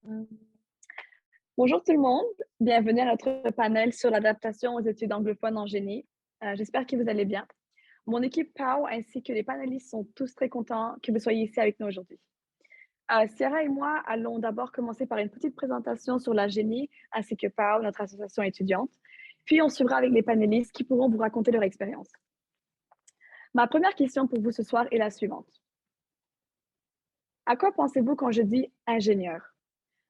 Mmh. Bonjour tout le monde, bienvenue à notre panel sur l'adaptation aux études anglophones en génie. J'espère que vous allez bien. Mon équipe POW ainsi que les panélistes sont tous très contents que vous soyez ici avec nous aujourd'hui. Sierra et moi allons d'abord commencer par une petite présentation sur la génie ainsi que POW, notre association étudiante. Puis on suivra avec les panélistes qui pourront vous raconter leur expérience. Ma première question pour vous ce soir est la suivante. À quoi pensez-vous quand je dis ingénieur?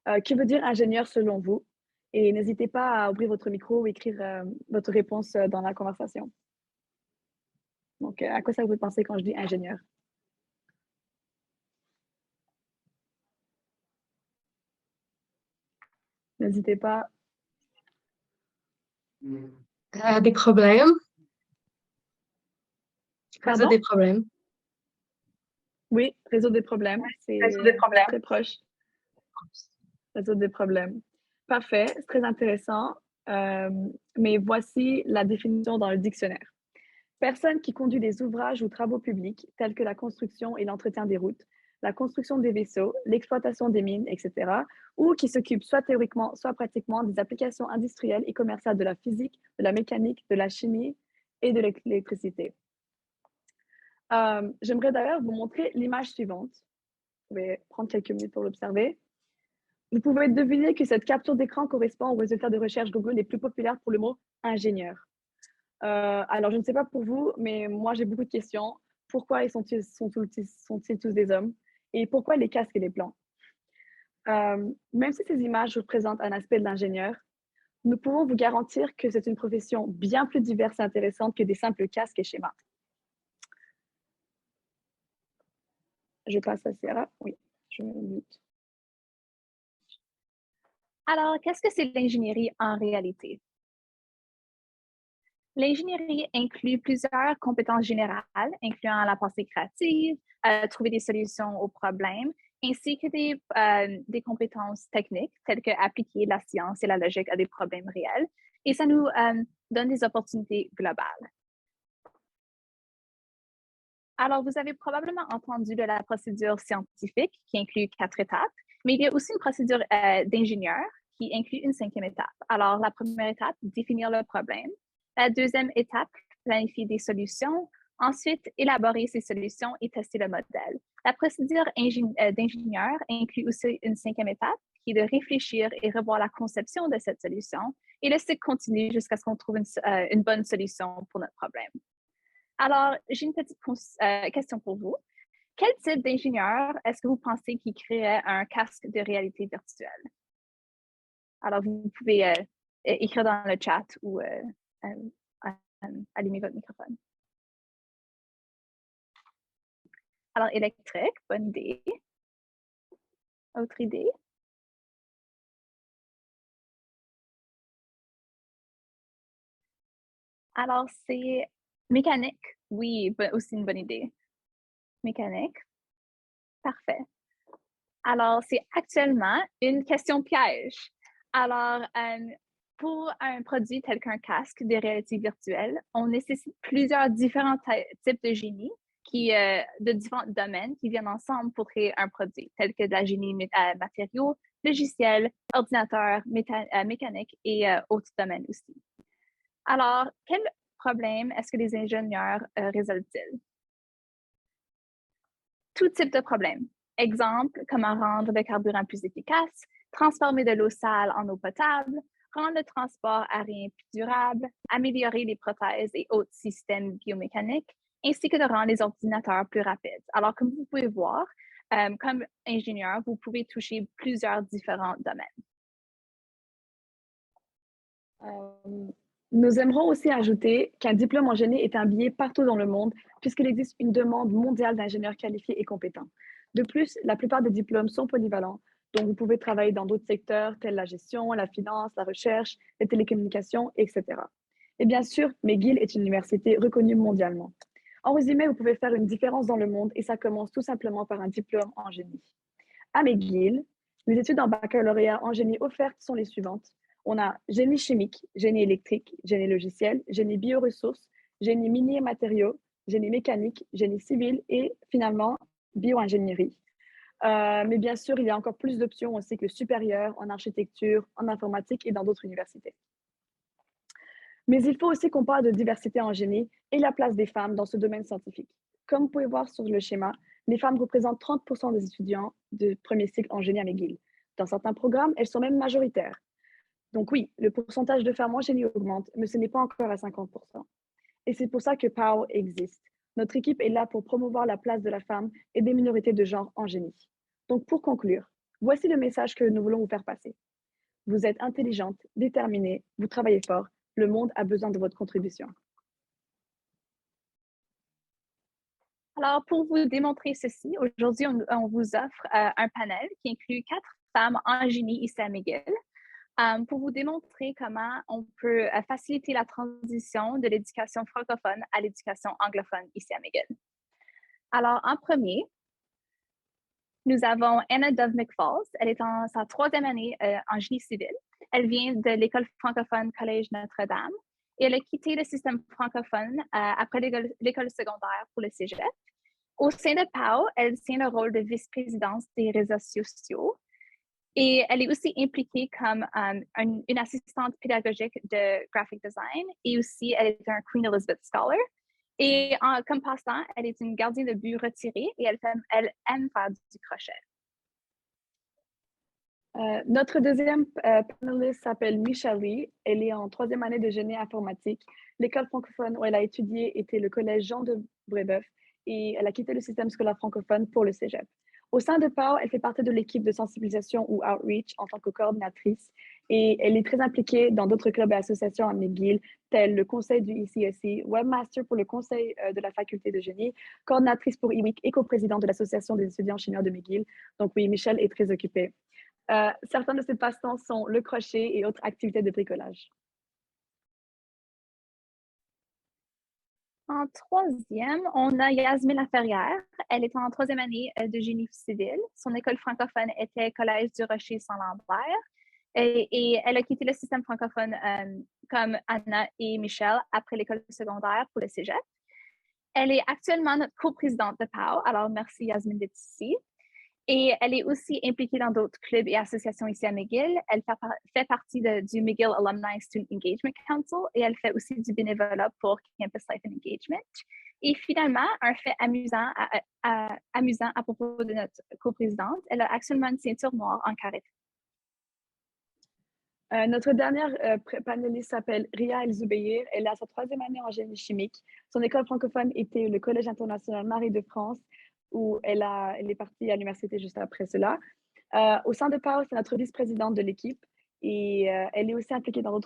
Que veut dire ingénieur selon vous? Et n'hésitez pas à ouvrir votre micro ou écrire votre réponse dans la conversation. Donc, à quoi ça vous pensez quand je dis ingénieur? N'hésitez pas. Des problèmes, résoudre Pardon? des problèmes. Oui, résoudre des problèmes. Résoudre des C'est problèmes. très proche. Résoudre des problèmes. Parfait, c'est très intéressant. Euh, mais voici la définition dans le dictionnaire. Personne qui conduit des ouvrages ou travaux publics tels que la construction et l'entretien des routes, la construction des vaisseaux, l'exploitation des mines, etc., ou qui s'occupe soit théoriquement, soit pratiquement des applications industrielles et commerciales de la physique, de la mécanique, de la chimie et de l'électricité. J'aimerais d'ailleurs vous montrer l'image suivante. Vous pouvez prendre quelques minutes pour l'observer. Vous pouvez deviner que cette capture d'écran correspond au résultat de recherche Google les plus populaires pour le mot ingénieur. Alors, je ne sais pas pour vous, mais moi, j'ai beaucoup de questions. Pourquoi sont-ils tous des hommes? Et pourquoi les casques et les plans? Même si ces images représentent un aspect de l'ingénieur, nous pouvons vous garantir que c'est une profession bien plus diverse et intéressante que des simples casques et schémas. Je passe à Sierra. Oui, je me mute. Alors, qu'est-ce que c'est l'ingénierie en réalité? L'ingénierie inclut plusieurs compétences générales, incluant la pensée créative, trouver des solutions aux problèmes, ainsi que des compétences techniques, telles que appliquer la science et la logique à des problèmes réels. Et ça nous donne des opportunités globales. Alors, vous avez probablement entendu de la procédure scientifique qui inclut 4 étapes, mais il y a aussi une procédure d'ingénieur qui inclut une 5e étape. Alors, la première étape, définir le problème. La deuxième étape, planifier des solutions. Ensuite, élaborer ces solutions et tester le modèle. La procédure d'ingénieur inclut aussi une 5e étape qui est de réfléchir et revoir la conception de cette solution. Et le cycle continue jusqu'à ce qu'on trouve une bonne solution pour notre problème. Alors, j'ai une petite question pour vous. Quel type d'ingénieur est-ce que vous pensez qui créerait un casque de réalité virtuelle? Alors, vous pouvez écrire dans le chat ou allumer votre microphone. Alors, électrique, bonne idée. Autre idée? Alors, c'est mécanique. Oui, aussi une bonne idée. Mécanique. Parfait. Alors, c'est actuellement une question piège. Alors, pour un produit tel qu'un casque de réalité virtuelle, on nécessite plusieurs différents types de génie de différents domaines qui viennent ensemble pour créer un produit, tel que de la génie matériaux, logiciels, ordinateurs, mécanique et autres domaines aussi. Alors, quel problème est-ce que les ingénieurs résolvent-ils? Tout type de problème. Exemple, comment rendre le carburant plus efficace, transformer de l'eau sale en eau potable, rendre le transport aérien plus durable, améliorer les prothèses et autres systèmes biomécaniques, ainsi que de rendre les ordinateurs plus rapides. Alors, comme vous pouvez voir, comme ingénieur, vous pouvez toucher plusieurs différents domaines. Nous aimerons aussi ajouter qu'un diplôme en génie est un billet partout dans le monde, puisqu'il existe une demande mondiale d'ingénieurs qualifiés et compétents. De plus, la plupart des diplômes sont polyvalents, donc vous pouvez travailler dans d'autres secteurs tels la gestion, la finance, la recherche, les télécommunications, etc. Et bien sûr, McGill est une université reconnue mondialement. En résumé, vous pouvez faire une différence dans le monde et ça commence tout simplement par un diplôme en génie. À McGill, les études en baccalauréat en génie offertes sont les suivantes. On a génie chimique, génie électrique, génie logiciel, génie bioressources, génie minier matériaux, génie mécanique, génie civil et finalement bioingénierie. Mais bien sûr, il y a encore plus d'options en cycle supérieur, en architecture, en informatique et dans d'autres universités. Mais il faut aussi qu'on parle de diversité en génie et la place des femmes dans ce domaine scientifique. Comme vous pouvez voir sur le schéma, les femmes représentent 30% des étudiants de premier cycle en génie à McGill. Dans certains programmes, elles sont même majoritaires. Donc oui, le pourcentage de femmes en génie augmente, mais ce n'est pas encore à 50%. Et c'est pour ça que POW existe. Notre équipe est là pour promouvoir la place de la femme et des minorités de genre en génie. Donc pour conclure, voici le message que nous voulons vous faire passer. Vous êtes intelligente, déterminée, vous travaillez fort, le monde a besoin de votre contribution. Alors, pour vous démontrer ceci, aujourd'hui, on vous offre un panel qui inclut 4 femmes en génie ici à McGill pour vous démontrer comment on peut faciliter la transition de l'éducation francophone à l'éducation anglophone ici à McGill. Alors, en premier, nous avons Anna Dove McFalls. Elle est en sa 3e année en génie civil. Elle vient de l'école francophone Collège Notre-Dame et elle a quitté le système francophone après l'école secondaire pour le cégep. Au sein de POW, elle tient le rôle de vice-présidente des réseaux sociaux et elle est aussi impliquée comme une assistante pédagogique de graphic design et aussi elle est un Queen Elizabeth Scholar. Et comme passe-temps, elle est une gardienne de but retirée et elle aime faire du crochet. Notre deuxième panéliste s'appelle Michelle Lee. Elle est en 3e année de génie informatique. L'école francophone où elle a étudié était le collège Jean de Brébeuf et elle a quitté le système scolaire francophone pour le cégep. Au sein de POW, elle fait partie de l'équipe de sensibilisation ou outreach en tant que coordinatrice et elle est très impliquée dans d'autres clubs et associations à McGill, tels le conseil du ICSI, webmaster pour le conseil de la faculté de génie, coordinatrice pour IWIC et coprésidente de l'association des étudiants chinois de McGill. Donc oui, Michelle est très occupée. Certains de ses passe-temps sont le crochet et autres activités de bricolage. En 3e, on a Yasmine Laferrière. Elle est en 3e année de génie civil. Son école francophone était Collège du Rocher sans Lambert. Et elle a quitté le système francophone comme Anna et Michelle après l'école secondaire pour le cégep. Elle est actuellement notre coprésidente de POW. Alors, merci Yasmine d'être ici. Et elle est aussi impliquée dans d'autres clubs et associations ici à McGill. Elle fait partie du McGill Alumni Student Engagement Council et elle fait aussi du bénévolat pour Campus Life and Engagement. Et finalement, un fait amusant à propos de notre coprésidente, elle a actuellement une ceinture noire en karaté. Notre dernière panéliste s'appelle Ria El Zoubeir. Elle est à sa 3e année en génie chimique. Son école francophone était le Collège international Marie de France, où elle est partie à l'université juste après cela. Au sein de POW, c'est notre vice-présidente de l'équipe et elle est aussi impliquée dans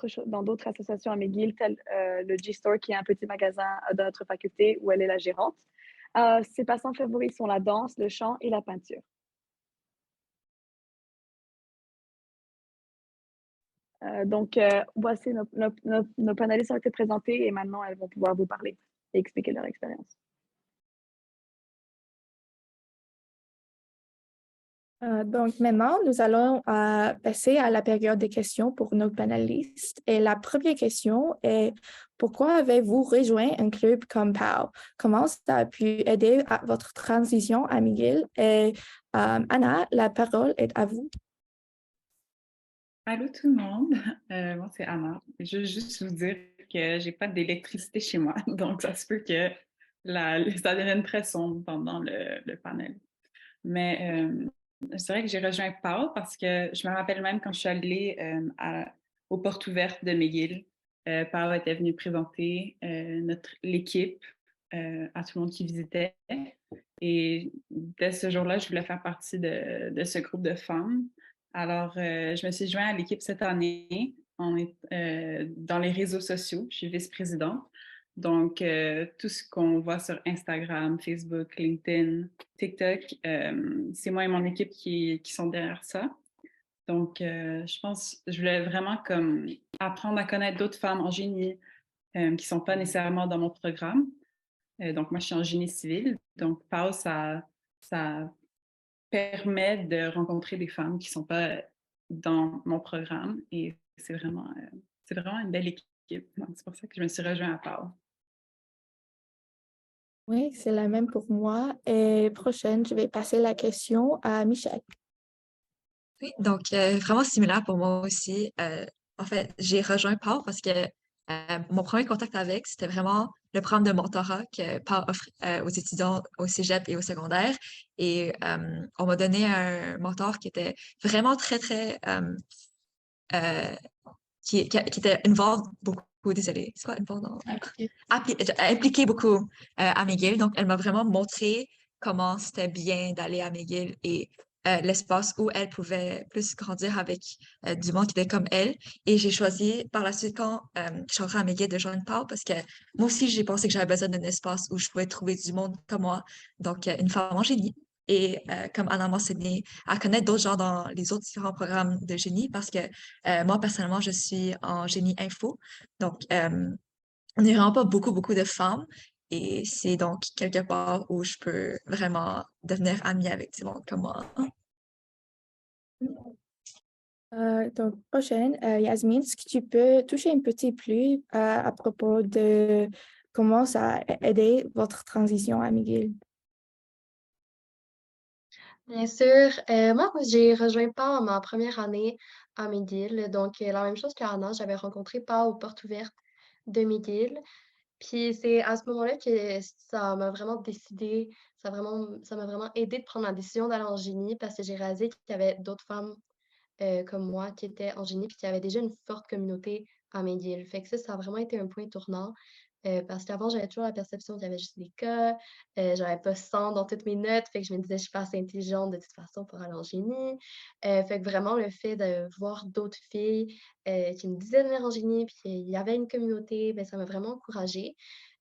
d'autres associations à McGill, tel le G-Store, qui est un petit magasin de notre faculté où elle est la gérante. Ses passe-temps favoris sont la danse, le chant et la peinture. Donc, voici nos panélistes ont été présentés et maintenant elles vont pouvoir vous parler et expliquer leur expérience. Donc maintenant, nous allons passer à la période des questions pour nos panélistes. Et la première question est, pourquoi avez-vous rejoint un club comme POW? Comment ça a pu aider à votre transition à McGill? Et Anna, la parole est à vous. Allô tout le monde, moi c'est Anna. Je veux juste vous dire que j'ai pas d'électricité chez moi, donc ça se peut que ça devienne très sombre pendant le panel. Mais c'est vrai que j'ai rejoint Paul parce que je me rappelle même quand je suis allée aux portes ouvertes de McGill, Paul était venu présenter l'équipe à tout le monde qui visitait. Et dès ce jour-là, je voulais faire partie de ce groupe de femmes. Alors, je me suis jointe à l'équipe cette année. On est dans les réseaux sociaux. Je suis vice-présidente. Donc, tout ce qu'on voit sur Instagram, Facebook, LinkedIn, TikTok, c'est moi et mon équipe qui sont derrière ça. Donc, je pense, je voulais vraiment comme apprendre à connaître d'autres femmes en génie qui ne sont pas nécessairement dans mon programme. Donc, moi, je suis en génie civil. Donc, POW, ça permet de rencontrer des femmes qui ne sont pas dans mon programme. Et c'est vraiment une belle équipe. Donc, c'est pour ça que je me suis rejointe à POW. Oui, c'est la même pour moi. Et prochaine, je vais passer la question à Michel. Oui, donc vraiment similaire pour moi aussi. En fait, j'ai rejoint PAO parce que mon premier contact avec, c'était vraiment le programme de mentorat que PAO offre aux étudiants au cégep et au secondaire. Et on m'a donné un mentor qui était vraiment très, très, euh, qui était involved beaucoup, désolée, c'est quoi involved? Impliqué beaucoup à McGill. Donc, elle m'a vraiment montré comment c'était bien d'aller à McGill et l'espace où elle pouvait plus grandir avec du monde qui était comme elle. Et j'ai choisi par la suite, quand je suis rentrée à McGill, de joindre PAO parce que moi aussi, j'ai pensé que j'avais besoin d'un espace où je pouvais trouver du monde comme moi. Donc, une femme en génie. Et comme Anna mentionné, à connaître d'autres gens dans les autres différents programmes de génie parce que moi, personnellement, je suis en génie info. Donc, on n'est vraiment pas beaucoup, beaucoup de femmes. Et c'est donc quelque part où je peux vraiment devenir amie avec du monde comme moi. Donc, prochaine, Yasmine, est-ce que tu peux toucher un petit plus à propos de comment ça a aidé votre transition à McGill? Bien sûr, moi, j'ai rejoint PAO en ma première année à McGill. Donc, la même chose qu'Anna, j'avais rencontré PAO aux portes ouvertes de McGill. Puis c'est à ce moment-là que ça m'a vraiment décidé, ça m'a vraiment aidé de prendre la décision d'aller en génie parce que j'ai réalisé qu'il y avait d'autres femmes comme moi qui étaient en génie puis qui avaient déjà une forte communauté à McGill. Fait que ça a vraiment été un point tournant. Parce qu'avant, j'avais toujours la perception qu'il y avait juste des cas, j'avais pas 100 dans toutes mes notes, fait que je me disais, je suis pas assez intelligente de toute façon pour aller en génie. Fait que vraiment, le fait de voir d'autres filles qui me disaient de venir en génie, puis qu'il y avait une communauté, ben, ça m'a vraiment encouragée.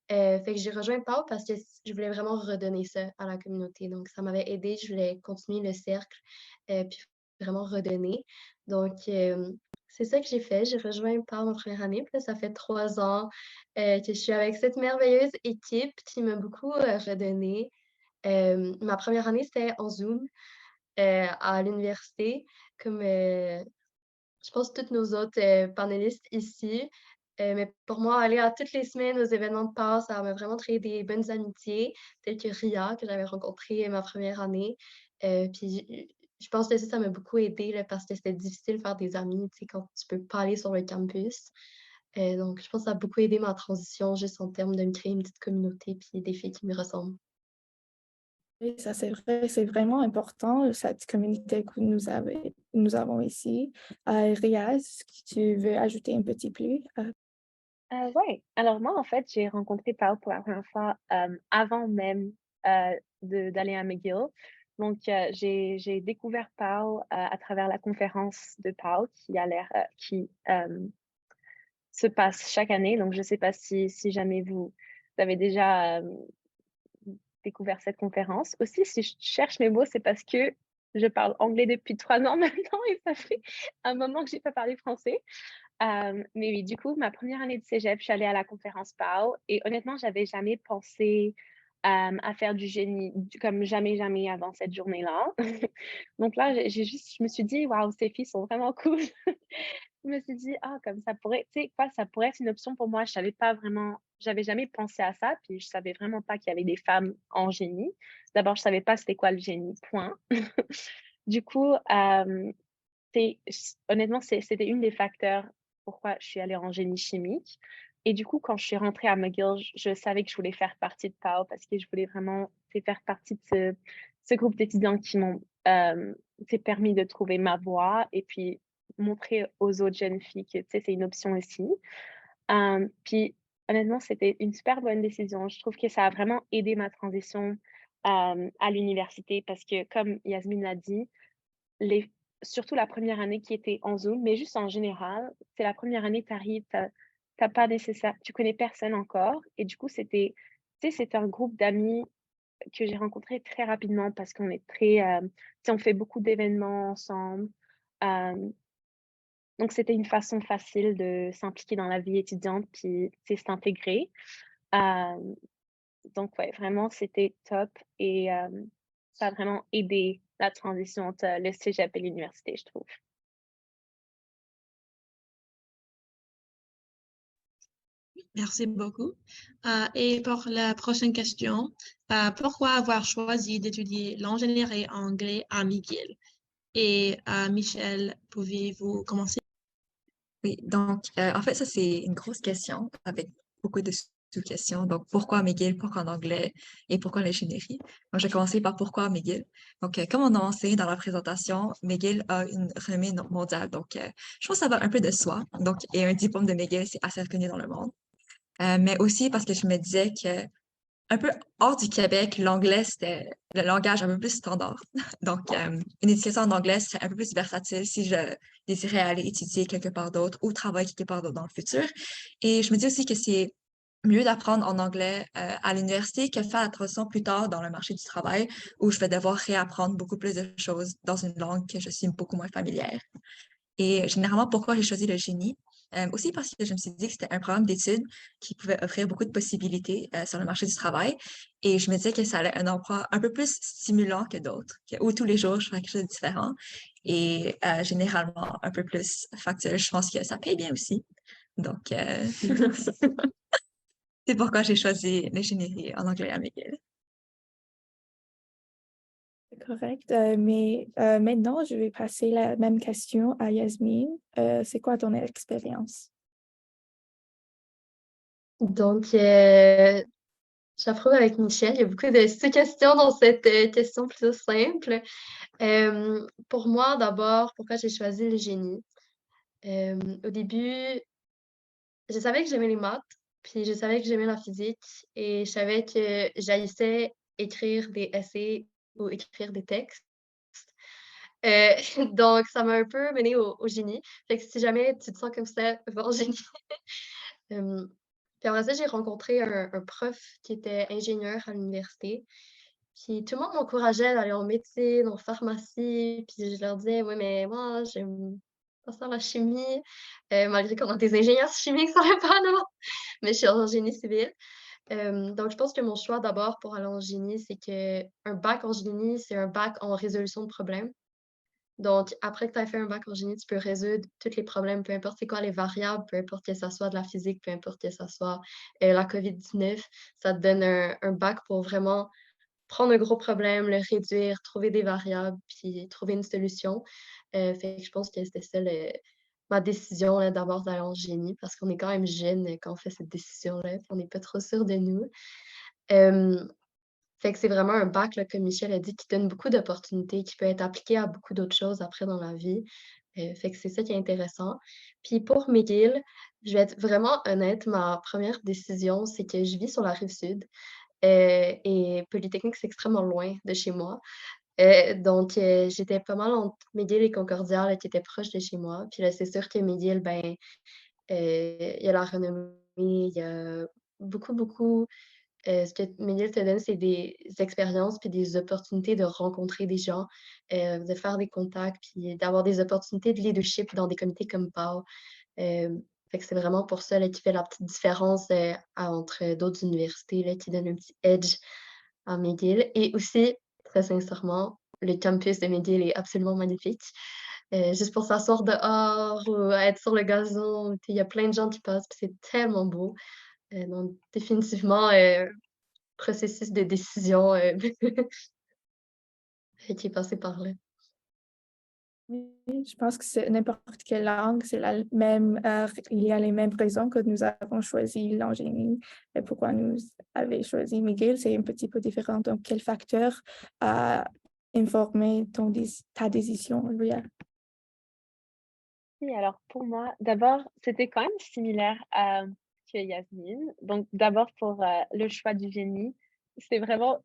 Fait que j'ai rejoint PAO parce que je voulais vraiment redonner ça à la communauté. Donc, ça m'avait aidé, je voulais continuer le cercle, puis vraiment redonner. Donc, c'est ça que j'ai fait. J'ai rejoint PAO ma première année. Puis là, ça fait 3 ans que je suis avec cette merveilleuse équipe qui m'a beaucoup redonné. Ma première année, c'était en Zoom à l'université, comme je pense toutes nos autres panélistes ici. Mais pour moi, aller à toutes les semaines aux événements de PAO, ça m'a vraiment créé des bonnes amitiés, telles que Ria, que j'avais rencontrée ma première année. Puis je pense que ça m'a beaucoup aidé là, parce que c'était difficile de faire des amis, tu sais, quand tu peux pas aller sur le campus. Donc, je pense que ça a beaucoup aidé ma transition, juste en termes de me créer une petite communauté puis des filles qui me ressemblent. Oui, ça c'est vrai, c'est vraiment important, cette communauté que nous avons ici. Riaz, est-ce que tu veux ajouter un petit plus? Oui, alors moi, en fait, j'ai rencontré Pao pour la première fois avant même d'aller à McGill. Donc, j'ai découvert Pao à travers la conférence de Pao qui se passe chaque année. Donc, je ne sais pas si jamais vous avez déjà découvert cette conférence. Aussi, si je cherche mes mots, c'est parce que je parle anglais depuis 3 ans maintenant et ça fait un moment que je n'ai pas parlé français. Mais oui, du coup, ma première année de cégep, je suis allée à la conférence PAO et honnêtement, j'avais jamais pensé à faire du génie, comme jamais, jamais avant cette journée-là. Donc là, je me suis dit, waouh, ces filles sont vraiment cool. Je me suis dit, ah, comme ça pourrait, tu sais quoi, ça pourrait être une option pour moi. Je savais pas vraiment, j'avais jamais pensé à ça, puis je savais vraiment pas qu'il y avait des femmes en génie. D'abord, je savais pas c'était quoi le génie, point. Du coup, honnêtement, c'était une des facteurs pourquoi je suis allée en génie chimique. Et du coup, quand je suis rentrée à McGill, je savais que je voulais faire partie de PAO parce que je voulais vraiment faire partie de ce groupe d'étudiants qui m'ont permis de trouver ma voie et puis montrer aux autres jeunes filles que c'est une option aussi. Puis honnêtement, c'était une super bonne décision. Je trouve que ça a vraiment aidé ma transition à l'université parce que, comme Yasmine l'a dit, surtout la première année qui était en Zoom, mais juste en général, c'est la première année, tu arrives, t'as pas nécessaire, tu connais personne encore. Et du coup, c'était un groupe d'amis que j'ai rencontré très rapidement parce qu'on est on fait beaucoup d'événements ensemble. Euh, donc, c'était une façon facile de s'impliquer dans la vie étudiante puis s'intégrer. Euh, donc, ouais, vraiment, c'était top et ça a vraiment aidé la transition entre le cégep et l'université, je trouve. Merci beaucoup. Et pour la prochaine question, pourquoi avoir choisi d'étudier l'ingénierie anglais à McGill? Et Michel, pouvez-vous commencer? Oui, donc en fait, ça, c'est une grosse question avec beaucoup de sous-questions. Donc, pourquoi McGill, pourquoi en anglais et pourquoi l'ingénierie? Donc, je vais commencer par pourquoi McGill. Donc, comme on a mentionné dans la présentation, McGill a une renommée mondiale. Donc, je pense que ça va un peu de soi. Donc, et un diplôme de McGill, c'est assez reconnu dans le monde. Mais aussi parce que je me disais que un peu hors du Québec, l'anglais, c'était le langage un peu plus standard. Donc, une éducation en anglais, c'est un peu plus versatile si je désirais aller étudier quelque part d'autre ou travailler quelque part d'autre dans le futur. Et je me dis aussi que c'est mieux d'apprendre en anglais à l'université que faire la transition plus tard dans le marché du travail où je vais devoir réapprendre beaucoup plus de choses dans une langue que je suis beaucoup moins familière. Et généralement, pourquoi j'ai choisi le génie? Aussi parce que je me suis dit que c'était un programme d'études qui pouvait offrir beaucoup de possibilités sur le marché du travail. Et je me disais que ça allait être un emploi un peu plus stimulant que d'autres, où tous les jours, je ferais quelque chose de différent. Et généralement, un peu plus factuel. Je pense que ça paye bien aussi. Donc, c'est pourquoi j'ai choisi l'ingénierie en anglais à McGill. Correct. Mais maintenant, je vais passer la même question à Yasmine. C'est quoi ton expérience? Donc, j'approuve avec Michel. Il y a beaucoup de sous-questions dans cette question plutôt simple. Pour moi, d'abord, pourquoi j'ai choisi le génie? Au début, je savais que j'aimais les maths, puis je savais que j'aimais la physique, et je savais que j'haïssais écrire des essais ou écrire des textes. Euh, donc, ça m'a un peu menée au génie. Fait que si jamais tu te sens comme ça, va en génie. Euh, Puis après ça, j'ai rencontré un prof qui était ingénieur à l'université. Puis tout le monde m'encourageait d'aller en médecine, en pharmacie. Puis je leur disais, oui, mais moi, j'aime pas ça la chimie. Malgré qu'on a des ingénieurs chimiques, ça va pas, non? Mais je suis en génie civil. Donc, je pense que mon choix d'abord pour aller en génie, c'est que un bac en génie, c'est un bac en résolution de problèmes. Donc, après que tu as fait un bac en génie, tu peux résoudre tous les problèmes, peu importe c'est quoi les variables, peu importe que ça soit de la physique, peu importe que ça soit la COVID-19, ça te donne un bac pour vraiment prendre un gros problème, le réduire, trouver des variables, puis trouver une solution. Fait que je pense que c'était ça ma décision là, d'abord d'aller en génie, parce qu'on est quand même jeune quand on fait cette décision-là, puis on n'est pas trop sûr de nous. Euh, Fait que c'est vraiment un bac, là, comme Michel a dit, qui donne beaucoup d'opportunités, qui peut être appliqué à beaucoup d'autres choses après dans la vie. Fait que c'est ça qui est intéressant. Puis pour McGill, je vais être vraiment honnête, ma première décision, c'est que je vis sur la rive sud et Polytechnique, c'est extrêmement loin de chez moi. Donc, j'étais pas mal entre McGill et Concordia, là, qui étaient proches de chez moi. Puis là, c'est sûr que McGill, ben, il y a la renommée, il y a beaucoup. Ce que McGill te donne, c'est des expériences puis des opportunités de rencontrer des gens, de faire des contacts, puis d'avoir des opportunités de leadership dans des comités comme PAO. Fait que c'est vraiment pour ça là, qui fait la petite différence entre d'autres universités, là, qui donne un petit edge à McGill. Et aussi, très sincèrement, le campus de McGill est absolument magnifique. Juste pour s'asseoir dehors ou être sur le gazon, il y a plein de gens qui passent, puis c'est tellement beau. Donc, définitivement, processus de décision qui est passé par là. Oui, je pense que c'est n'importe quelle langue, c'est la même, il y a les mêmes raisons que nous avons choisi l'ingénierie et pourquoi nous avons choisi McGill, c'est un petit peu différent. Donc, quel facteur a informé ta décision, Ria? Oui, alors pour moi, d'abord, c'était quand même similaire que Yasmine. Donc, d'abord, pour le choix du génie, c'est vraiment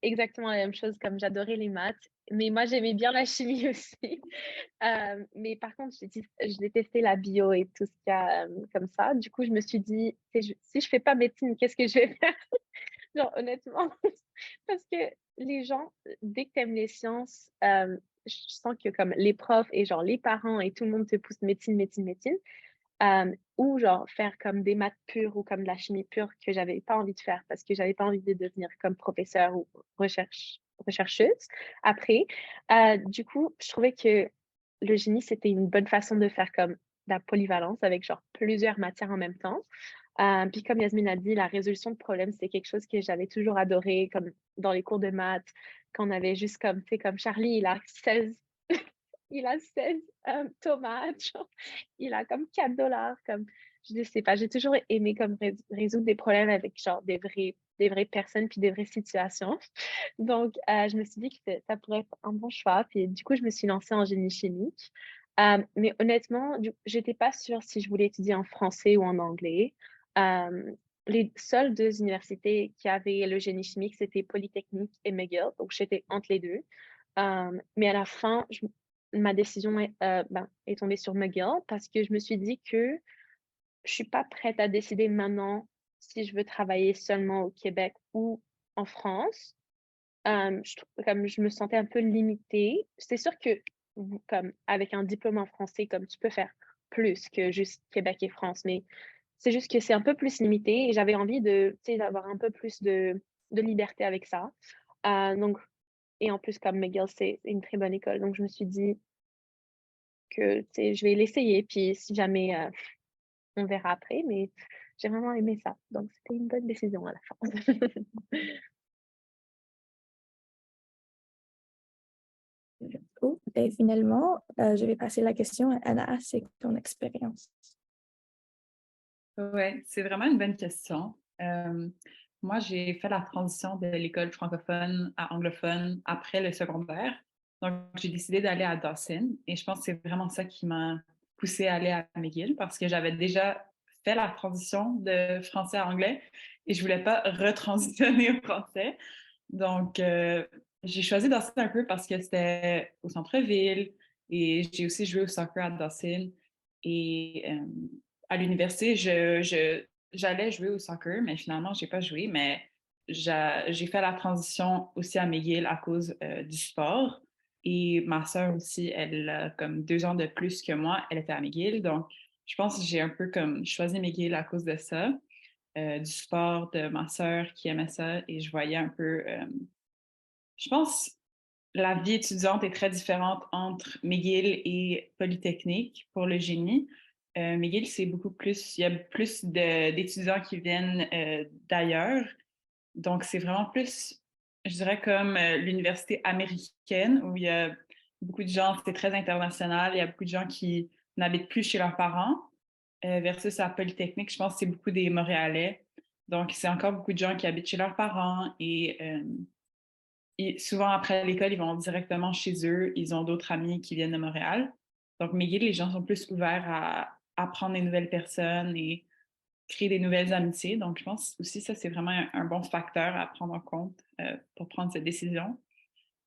exactement la même chose, comme j'adorais les maths, mais moi, j'aimais bien la chimie aussi. Mais par contre, je détestais la bio et tout ce qu'il y a comme ça. Du coup, je me suis dit, si je fais pas médecine, qu'est-ce que je vais faire? Genre, honnêtement, parce que les gens, dès que tu aimes les sciences, je sens que comme les profs et genre les parents et tout le monde te pousse médecine. Ou genre faire comme des maths pures ou comme de la chimie pure que j'avais pas envie de faire parce que j'avais pas envie de devenir comme professeur ou rechercheuse après. Du coup, je trouvais que le génie, c'était une bonne façon de faire comme de la polyvalence avec genre plusieurs matières en même temps. Puis comme Yasmine a dit, la résolution de problèmes, c'est quelque chose que j'avais toujours adoré, comme dans les cours de maths, quand on avait juste comme, tu sais, comme Charlie, il a 16, il a 16 tomates, genre, il a comme 4 $, comme, je ne sais pas, j'ai toujours aimé comme résoudre des problèmes avec genre des vraies personnes puis des vraies situations. Donc, je me suis dit que ça pourrait être un bon choix. Puis du coup, je me suis lancée en génie chimique. Mais honnêtement, j'étais pas sûre si je voulais étudier en français ou en anglais. Les seules deux universités qui avaient le génie chimique, c'était Polytechnique et McGill. Donc, j'étais entre les deux. Mais à la fin, ma décision est tombée sur McGill parce que je me suis dit que je suis pas prête à décider maintenant si je veux travailler seulement au Québec ou en France. Comme je me sentais un peu limitée. C'est sûr que comme avec un diplôme en français, comme tu peux faire plus que juste Québec et France, mais c'est juste que c'est un peu plus limité et j'avais envie de, tu sais, d'avoir un peu plus de liberté avec ça. Donc, et en plus, comme McGill, c'est une très bonne école. Donc, je me suis dit que, tu sais, je vais l'essayer. Puis, si jamais, on verra après. Mais j'ai vraiment aimé ça. Donc, c'était une bonne décision à la fin. Cool. Et finalement, je vais passer la question à Anna, c'est ton expérience. Oui, c'est vraiment une bonne question. Moi, j'ai fait la transition de l'école francophone à anglophone après le secondaire. Donc, j'ai décidé d'aller à Dawson et je pense que c'est vraiment ça qui m'a poussée à aller à McGill parce que j'avais déjà fait la transition de français à anglais et je voulais pas retransitionner au français. Donc, j'ai choisi Dawson un peu parce que c'était au centre-ville et j'ai aussi joué au soccer à Dawson. Et à l'université, j'allais jouer au soccer, mais finalement, j'ai pas joué. Mais j'ai fait la transition aussi à McGill à cause du sport. Et ma sœur aussi, elle a comme 2 ans de plus que moi, elle était à McGill. Donc, je pense que j'ai un peu comme choisi McGill à cause de ça, du sport de ma sœur qui aimait ça. Et je voyais un peu, je pense, la vie étudiante est très différente entre McGill et Polytechnique pour le génie. McGill, c'est beaucoup plus, il y a plus d'étudiants qui viennent d'ailleurs. Donc, c'est vraiment plus, je dirais, comme l'université américaine où il y a beaucoup de gens, c'est très international. Il y a beaucoup de gens qui n'habitent plus chez leurs parents. Versus à Polytechnique, je pense que c'est beaucoup des Montréalais. Donc, c'est encore beaucoup de gens qui habitent chez leurs parents et souvent, après l'école, ils vont directement chez eux. Ils ont d'autres amis qui viennent de Montréal. Donc, McGill, les gens sont plus ouverts à apprendre des nouvelles personnes et créer des nouvelles amitiés. Donc, je pense aussi ça, c'est vraiment un bon facteur à prendre en compte pour prendre cette décision.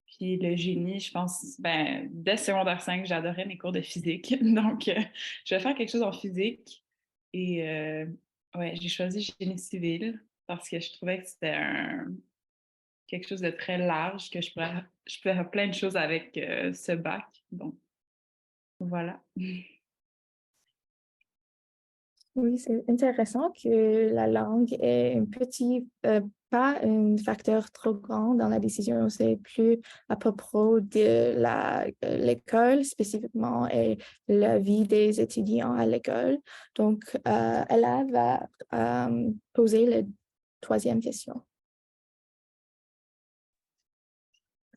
Puis le génie, je pense, ben, dès secondaire 5, j'adorais mes cours de physique. Donc, je vais faire quelque chose en physique. Et ouais, j'ai choisi génie civil parce que je trouvais que c'était quelque chose de très large, que je pourrais faire plein de choses avec ce bac. Donc, voilà. Oui, c'est intéressant que la langue est un petit, pas un facteur trop grand dans la décision. C'est plus à propos de l'école spécifiquement et la vie des étudiants à l'école. Donc, Ella va poser la troisième question.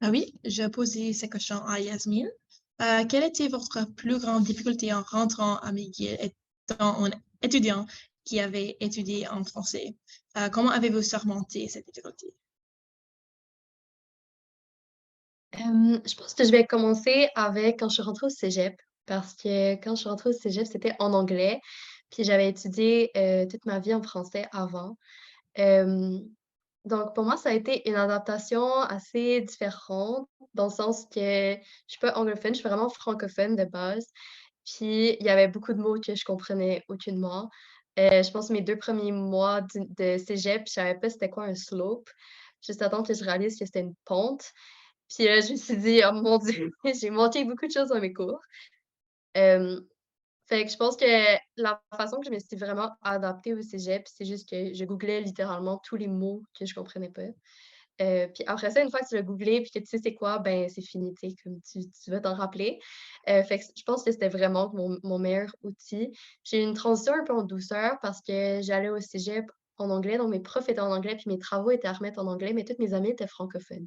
Ah oui, je posais cette question à Yasmine. Quelle était votre plus grande difficulté en rentrant à McGill étant un étudiant qui avait étudié en français? Comment avez-vous surmonté cette difficulté? Je pense que je vais commencer avec quand je suis rentrée au cégep, parce que quand je suis rentrée au cégep, c'était en anglais, puis j'avais étudié toute ma vie en français avant. Euh, donc, pour moi, ça a été une adaptation assez différente, dans le sens que je suis pas anglophone, je suis vraiment francophone de base. Puis, il y avait beaucoup de mots que je comprenais aucunement. Je pense mes 2 premiers mois de cégep, je savais pas c'était quoi un slope, juste attendre que je réalise que c'était une pente. Puis là, je me suis dit: «Oh mon Dieu, j'ai manqué beaucoup de choses dans mes cours». Hem, Fait que je pense que la façon que je me suis vraiment adaptée au cégep, c'est juste que je googlais littéralement tous les mots que je comprenais pas. Puis après ça, une fois que tu l'as googlé puis que tu sais c'est quoi, ben c'est fini, tu sais, comme tu vas t'en rappeler. Fait que je pense que c'était vraiment mon meilleur outil. J'ai eu une transition un peu en douceur parce que j'allais au cégep en anglais, donc mes profs étaient en anglais, puis mes travaux étaient à remettre en anglais, mais toutes mes amies étaient francophones.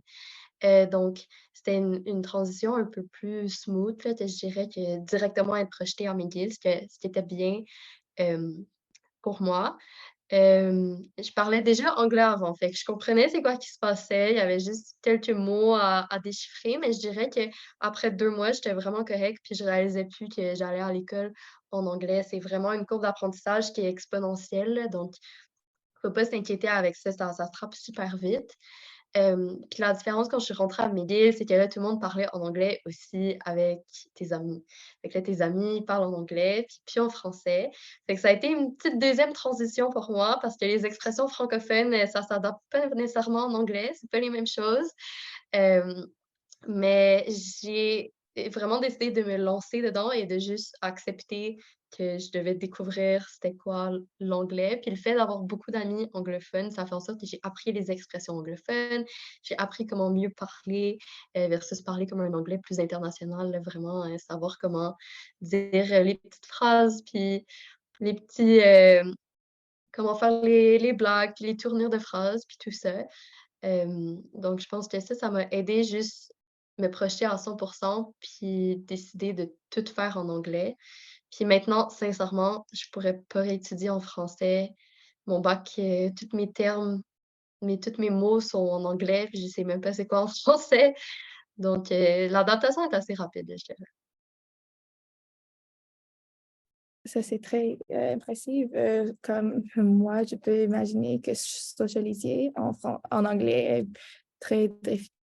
Donc c'était une transition un peu plus smooth, là, je dirais, que directement être projetée en McGill, ce qui était bien, pour moi. Je parlais déjà anglais avant, fait que je comprenais c'est quoi qui se passait. Il y avait juste quelques mots à déchiffrer, mais je dirais qu'après 2 mois, j'étais vraiment correcte, puis je réalisais plus que j'allais à l'école en anglais. C'est vraiment une courbe d'apprentissage qui est exponentielle, là, donc faut pas s'inquiéter avec ça, ça se trappe super vite. Puis la différence quand je suis rentrée à McGill, c'est que là, tout le monde parlait en anglais aussi avec tes amis. Fait que là, tes amis parlent en anglais, puis en français. Fait que ça a été une petite deuxième transition pour moi parce que les expressions francophones, ça s'adapte pas nécessairement en anglais, c'est pas les mêmes choses. Hem mais j'ai vraiment décidé de me lancer dedans et de juste accepter que je devais découvrir c'était quoi l'anglais. Puis le fait d'avoir beaucoup d'amis anglophones, ça fait en sorte que j'ai appris les expressions anglophones, j'ai appris comment mieux parler, versus parler comme un anglais plus international, là, vraiment, savoir comment dire, les petites phrases, puis les petits, comment faire les blagues, puis les tournures de phrases, puis tout ça. Donc je pense que ça m'a aidé juste me projeter à 100% puis décider de tout faire en anglais. Puis maintenant, sincèrement, je pourrais pas réétudier en français. Mon bac, tous mes termes, tous mes mots sont en anglais, puis je sais même pas c'est quoi en français. Donc l'adaptation est assez rapide, je dirais. Ça, c'est très impressif. Comme moi, je peux imaginer que socialiser en anglais est très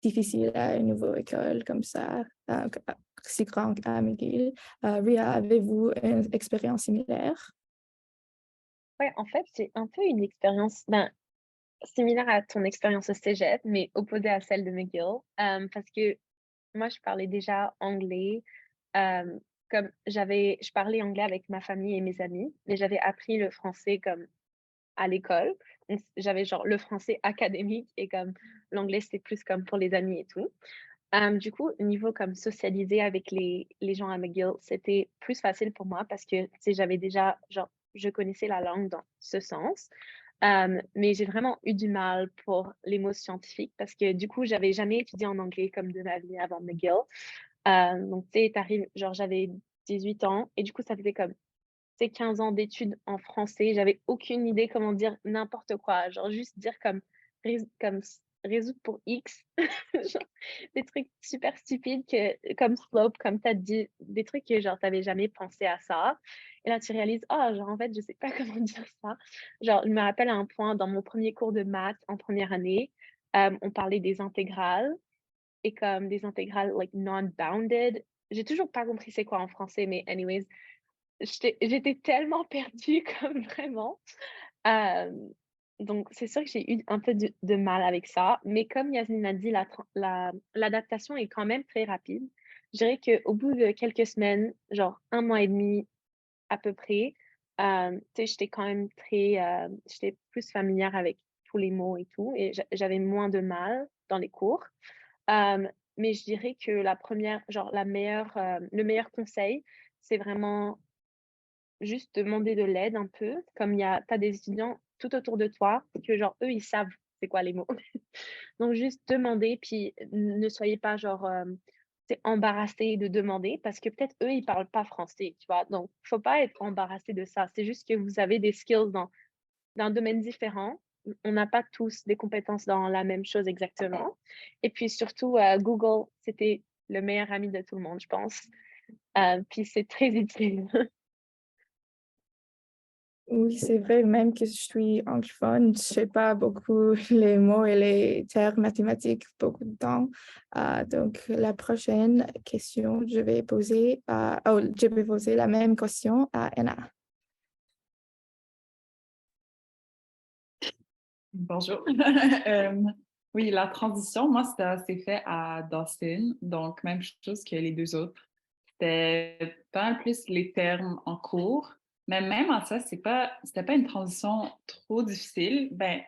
difficile à une nouvelle école comme ça, si grand à McGill. Ria, avez-vous une expérience similaire? Ouais, en fait, c'est un peu une expérience, ben, similaire à ton expérience au cégep, mais opposée à celle de McGill. Parce que moi, je parlais déjà anglais. euh, Comme je parlais anglais avec ma famille et mes amis, mais j'avais appris le français comme à l'école. Donc, j'avais genre le français académique et comme l'anglais, c'était plus comme pour les amis et tout. Du coup, niveau comme socialiser avec les gens à McGill, c'était plus facile pour moi parce que, tu sais, j'avais déjà, genre, je connaissais la langue dans ce sens. Mais j'ai vraiment eu du mal pour les mots scientifiques parce que du coup, j'avais jamais étudié en anglais comme de ma vie avant McGill. Donc, tu sais, t'arrives, genre, j'avais 18 ans et du coup, ça faisait comme, tu sais, 15 ans d'études en français. J'avais aucune idée comment dire n'importe quoi. Genre, juste dire comme, comme résoudre pour X. Genre, des trucs super stupides comme slope, comme t'as dit, des trucs que genre, t'avais jamais pensé à ça. Et là, tu réalises, oh, genre, en fait, je sais pas comment dire ça. Genre, je me rappelle à un point dans mon premier cours de maths en première année, on parlait des intégrales et comme des intégrales like non-bounded. J'ai toujours pas compris c'est quoi en français, mais anyways, j'étais tellement perdue comme vraiment. Hem, donc c'est sûr que j'ai eu un peu de mal avec ça, mais comme Yasmine a dit, l'adaptation est quand même très rapide. Je dirais qu'au bout de quelques semaines, genre 1 mois et demi à peu près, tu sais, j'étais quand même j'étais plus familière avec tous les mots et tout et j'avais moins de mal dans les cours. Mais je dirais que le meilleur conseil, c'est vraiment juste demander de l'aide un peu, comme t'as des étudiants tout autour de toi que genre eux, ils savent c'est quoi les mots. Donc juste demander, puis ne soyez pas genre, tu embarrassés de demander parce que peut-être eux, ils parlent pas français, tu vois? Donc faut pas être embarrassé de ça. C'est juste que vous avez des skills dans d'un domaine différent. On n'a pas tous des compétences dans la même chose exactement. Et puis surtout, Google, c'était le meilleur ami de tout le monde, je pense. Puis c'est très utile. Oui, c'est vrai, même que je suis anglophone, je sais pas beaucoup les mots et les termes mathématiques beaucoup de temps. Donc, la prochaine question, je vais poser la même question à Anna. Bonjour. Oui, la transition, moi, c'est fait à Dawson, donc même chose que les deux autres. C'était pas plus les termes en cours, mais même en ça, c'était pas une transition trop difficile. Ben,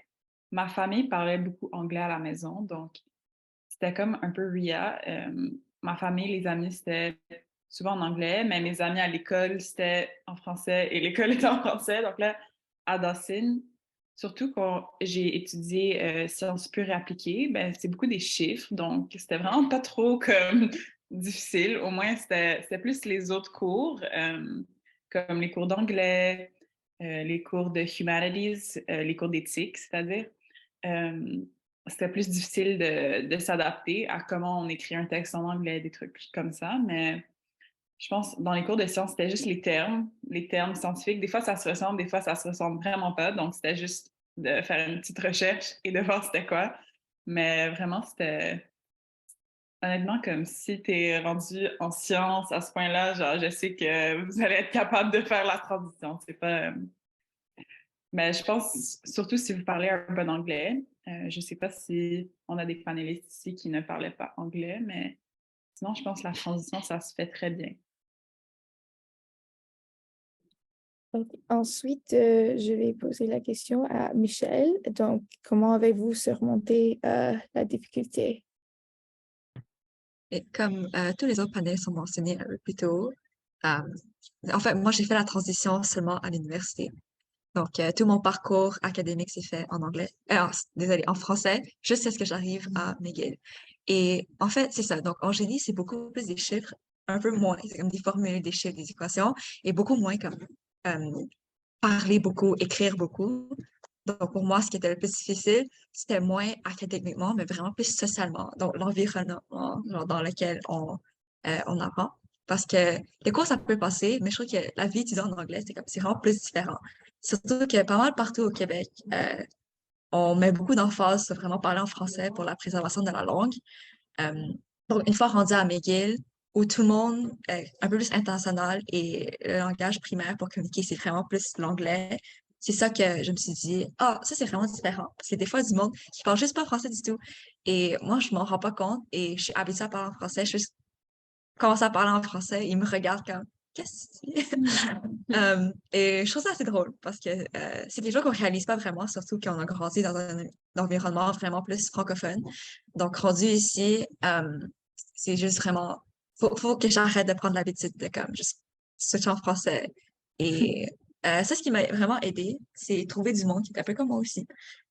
ma famille parlait beaucoup anglais à la maison, donc c'était comme un peu RIA. Ma famille, les amis, c'était souvent en anglais, mais mes amis à l'école, c'était en français et l'école était en français. Donc là, à Dawson, surtout quand j'ai étudié sciences pures et appliquées, ben, c'est beaucoup des chiffres, donc c'était vraiment pas trop comme difficile. Au moins, c'était plus les autres cours, comme les cours d'anglais, les cours de humanities, les cours d'éthique, c'est-à-dire. Euh, C'était plus difficile de s'adapter à comment on écrit un texte en anglais, des trucs comme ça. Mais je pense dans les cours de sciences, c'était juste les termes scientifiques. Des fois, ça se ressemble, des fois, ça se ressemble vraiment pas. Donc, c'était juste de faire une petite recherche et de voir c'était quoi. Mais vraiment, c'était honnêtement comme si tu es rendu en sciences à ce point-là, genre, je sais que vous allez être capable de faire la transition. C'est pas. Mais je pense, surtout si vous parlez un bon anglais, je ne sais pas si on a des panélistes ici qui ne parlaient pas anglais, mais sinon, je pense que la transition, ça se fait très bien. Donc, ensuite, je vais poser la question à Michel. Donc, comment avez-vous surmonté la difficulté? Et comme tous les autres panels sont mentionnés un peu plus tôt, euh, en fait, moi, j'ai fait la transition seulement à l'université. Donc, tout mon parcours académique s'est fait en anglais, désolé, en français, jusqu'à ce que j'arrive à McGill. Et en fait, c'est ça. Donc, en génie, c'est beaucoup plus des chiffres, un peu moins, c'est comme des formules, des chiffres, des équations, et beaucoup moins comme euh, parler beaucoup, écrire beaucoup. Donc, pour moi, ce qui était le plus difficile, c'était moins académiquement, mais vraiment plus socialement. Donc, l'environnement genre, dans lequel on apprend. Parce que les cours, ça peut passer, mais je trouve que la vie étudiante en anglais, c'est vraiment plus différent. Surtout que pas mal partout au Québec, on met beaucoup d'emphase sur vraiment parler en français pour la préservation de la langue. Euh, donc, une fois rendu à McGill, où tout le monde est un peu plus international et le langage primaire pour communiquer, c'est vraiment plus l'anglais. C'est ça que je me suis dit, ah, ça c'est vraiment différent. Parce que des fois, du monde qui parle juste pas français du tout. Et moi, je m'en rends pas compte et je suis habituée à parler en français. Je juste commence à parler en français, ils me regardent comme, qu'est-ce que tu dis? Et je trouve ça assez drôle parce que c'est quelque chose qu'on réalise pas vraiment, surtout qu'on a grandi dans un environnement vraiment plus francophone. Donc, rendu ici, c'est juste vraiment, faut que j'arrête de prendre l'habitude de comme juste switcher en français. Et ça, ce qui m'a vraiment aidé, c'est trouver du monde qui est un peu comme moi aussi.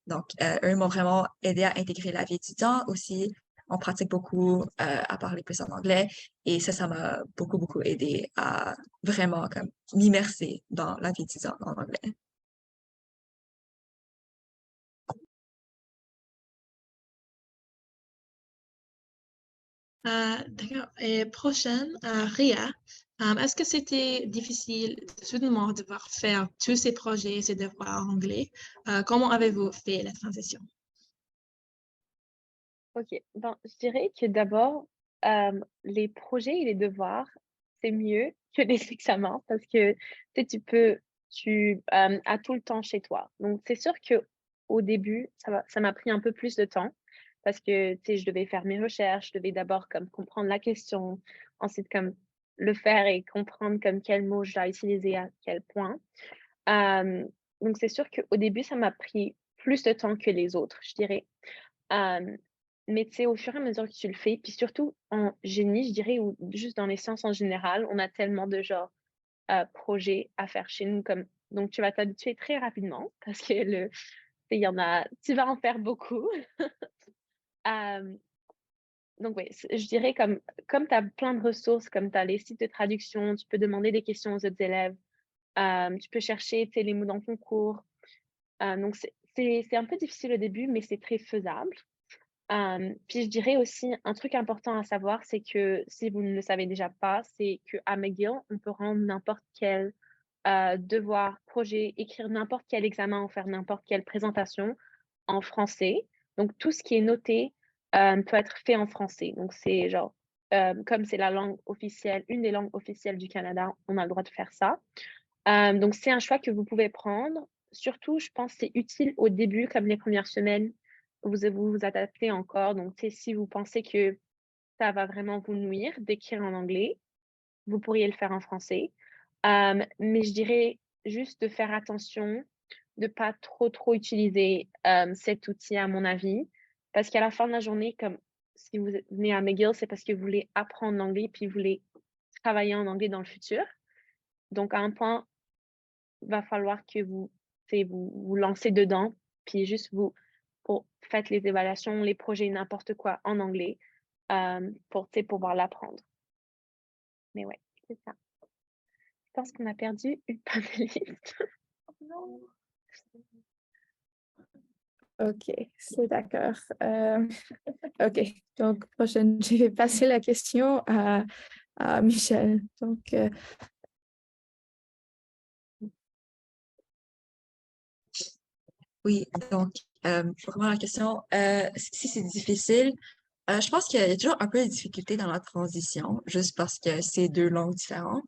Donc, eux m'ont vraiment aidé à intégrer la vie étudiante aussi. On pratique beaucoup à parler plus en anglais. Et ça m'a beaucoup, beaucoup aidé à vraiment comme m'immerser dans la vie étudiante en anglais. D'accord. Et prochaine, Ria, est-ce que c'était difficile soudainement de devoir faire tous ces projets, ces devoirs en anglais? Comment avez-vous fait la transition? Ok, ben, je dirais que d'abord, les projets et les devoirs, c'est mieux que les examens parce que tu as tout le temps chez toi. Donc, c'est sûr que au début, ça m'a pris un peu plus de temps parce que, tu sais, je devais faire mes recherches, je devais d'abord comme comprendre la question, ensuite comme le faire et comprendre comme quel mot je dois utiliser à quel point. Euh, donc, c'est sûr qu'au début, ça m'a pris plus de temps que les autres, je dirais. Hem, mais tu sais, au fur et à mesure que tu le fais, puis surtout en génie, je dirais, ou juste dans les sciences en général, on a tellement de genre, projets à faire chez nous comme donc tu vas t'habituer très rapidement parce que il y en a tu vas en faire beaucoup. Hem, donc oui, je dirais comme tu as plein de ressources, comme tu as les sites de traduction, tu peux demander des questions aux autres élèves, tu peux chercher, tu sais, les mots dans ton cours. Donc c'est un peu difficile au début, mais c'est très faisable. Puis je dirais aussi un truc important à savoir, c'est que si vous ne le savez déjà pas, c'est qu'à McGill, on peut rendre n'importe quel, devoir, projet, écrire n'importe quel examen ou faire n'importe quelle présentation en français. Donc tout ce qui est noté, peut être fait en français. Donc c'est genre, comme c'est la langue officielle, une des langues officielles du Canada, on a le droit de faire ça. Donc c'est un choix que vous pouvez prendre. Surtout, je pense que c'est utile au début, comme les premières semaines, vous adaptez encore. Donc, tu sais, si vous pensez que ça va vraiment vous nuire d'écrire en anglais, vous pourriez le faire en français. Mais je dirais juste de faire attention de pas trop utiliser cet outil, à mon avis. Parce qu'à la fin de la journée, comme si vous venez à McGill, c'est parce que vous voulez apprendre l'anglais puis vous voulez travailler en anglais dans le futur. Donc, à un point, il va falloir que vous lancez dedans, puis juste faites les évaluations, les projets, n'importe quoi en anglais pour pouvoir l'apprendre. Mais ouais, c'est ça. Je pense qu'on a perdu une panéliste. Non. OK, c'est d'accord. OK, donc prochaine, je vais passer la question à Michel. Donc, Oui, donc, pour répondre à la question, si c'est difficile, je pense qu'il y a toujours un peu de difficulté dans la transition, juste parce que c'est deux langues différentes.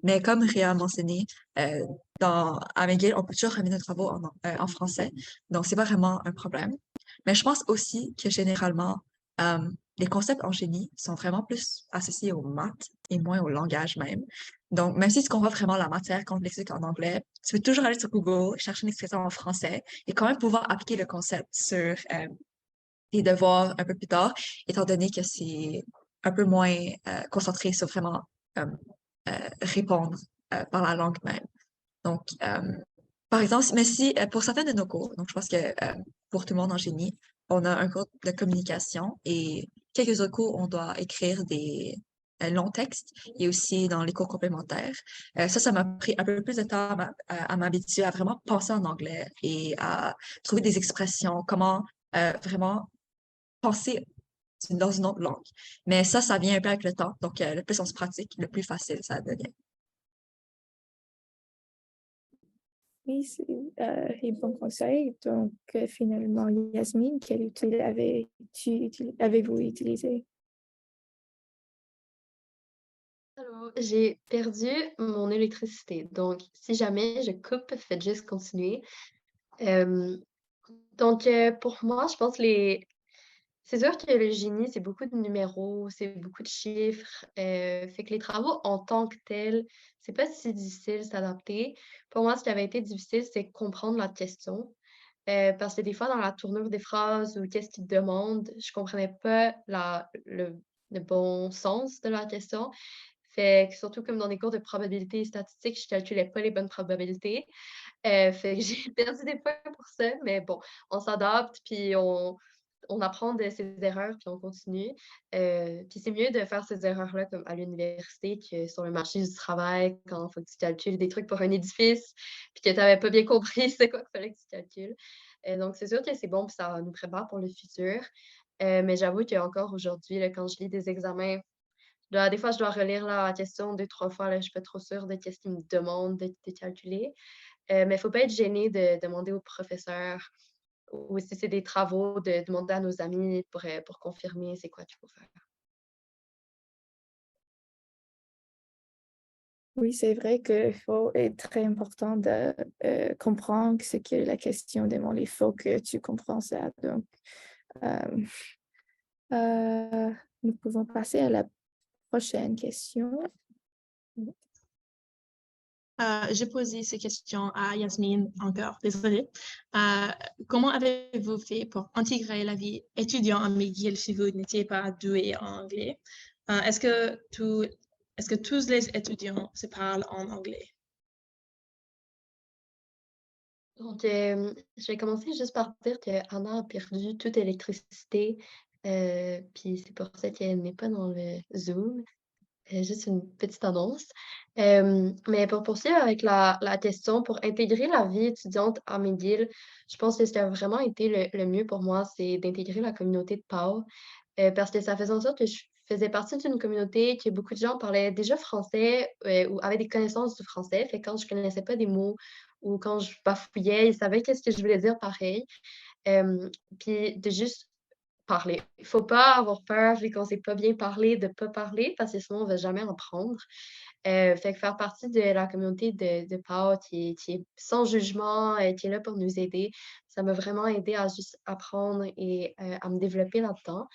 Mais comme Réa a mentionné, à McGill, on peut toujours ramener nos travaux en français, donc c'est pas vraiment un problème. Mais je pense aussi que généralement, euh, les concepts en génie sont vraiment plus associés aux maths et moins au langage même. Donc, même si tu comprends vraiment la matière quand tu l'expliques en anglais, tu peux toujours aller sur Google, chercher une expression en français et quand même pouvoir appliquer le concept sur tes devoirs un peu plus tard, étant donné que c'est un peu moins concentré sur vraiment euh, répondre par la langue même. Donc, par exemple, mais si pour certains de nos cours, donc je pense que pour tout le monde en génie, on a un cours de communication et quelques autres cours, on doit écrire des longs textes et aussi dans les cours complémentaires. Ça m'a pris un peu plus de temps à m'habituer à vraiment penser en anglais et à trouver des expressions, comment vraiment penser dans une autre langue. Mais ça vient un peu avec le temps. Donc, le plus on se pratique, le plus facile ça devient. oui, c'est un bon conseil. Donc, finalement, Yasmine, quel outil avez-vous utilisé? Allô, j'ai perdu mon électricité. Donc, si jamais je coupe, faites juste continuer. Euh, donc, pour moi, je pense c'est sûr que le génie, c'est beaucoup de numéros, c'est beaucoup de chiffres. Fait que les travaux en tant que tels, c'est pas si difficile de s'adapter. Pour moi, ce qui avait été difficile, c'est comprendre la question. Parce que des fois, dans la tournure des phrases ou qu'est-ce qu'ils demandent, je comprenais pas le bon sens de la question. Fait que surtout comme dans des cours de probabilité et statistique, je calculais pas les bonnes probabilités. Fait que j'ai perdu des points pour ça, mais bon, on s'adapte, puis on apprend de ses erreurs, puis on continue. Puis c'est mieux de faire ces erreurs-là comme à l'université que sur le marché du travail, quand il faut que tu calcules des trucs pour un édifice, puis que tu n'avais pas bien compris c'est quoi qu'il fallait que tu calcules. Donc, c'est sûr que c'est bon, puis ça nous prépare pour le futur. Mais j'avoue qu'encore aujourd'hui, là, quand je lis des examens, des fois, je dois relire la question 2, 3 fois. Là, je ne suis pas trop sûre de ce qu'ils me demandent de calculer. Mais il ne faut pas être gêné de demander au professeur ou si c'est des travaux, de demander à nos amis pour confirmer c'est quoi qu'il faut faire. Oui, c'est vrai qu'il faut être très important de comprendre ce que la question demande. Il faut que tu comprends ça. Donc, euh, nous pouvons passer à la prochaine question. J'ai posé ces questions à Yasmine encore, désolée. Comment avez-vous fait pour intégrer la vie étudiante à McGill si vous n'étiez pas doué en anglais? Est-ce que tous les étudiants se parlent en anglais? Donc, je vais commencer juste par dire qu'Anna a perdu toute électricité, puis c'est pour ça qu'elle n'est pas dans le Zoom. Juste une petite annonce. Mais pour poursuivre avec la question, pour intégrer la vie étudiante à McGill, je pense que ce qui a vraiment été le mieux pour moi, c'est d'intégrer la communauté de PAO, parce que ça faisait en sorte que je faisais partie d'une communauté que beaucoup de gens parlaient déjà français ou avaient des connaissances du français. Fait que quand je connaissais pas des mots ou quand je bafouillais, ils savaient qu'est-ce que je voulais dire pareil. Puis de juste parler. Il ne faut pas avoir peur, vu qu'on ne sait pas bien parler, de ne pas parler, parce que sinon, on ne va jamais apprendre. Fait que faire partie de la communauté de PAO qui est sans jugement, qui est là pour nous aider, ça m'a vraiment aidé à juste apprendre et à me développer là-dedans.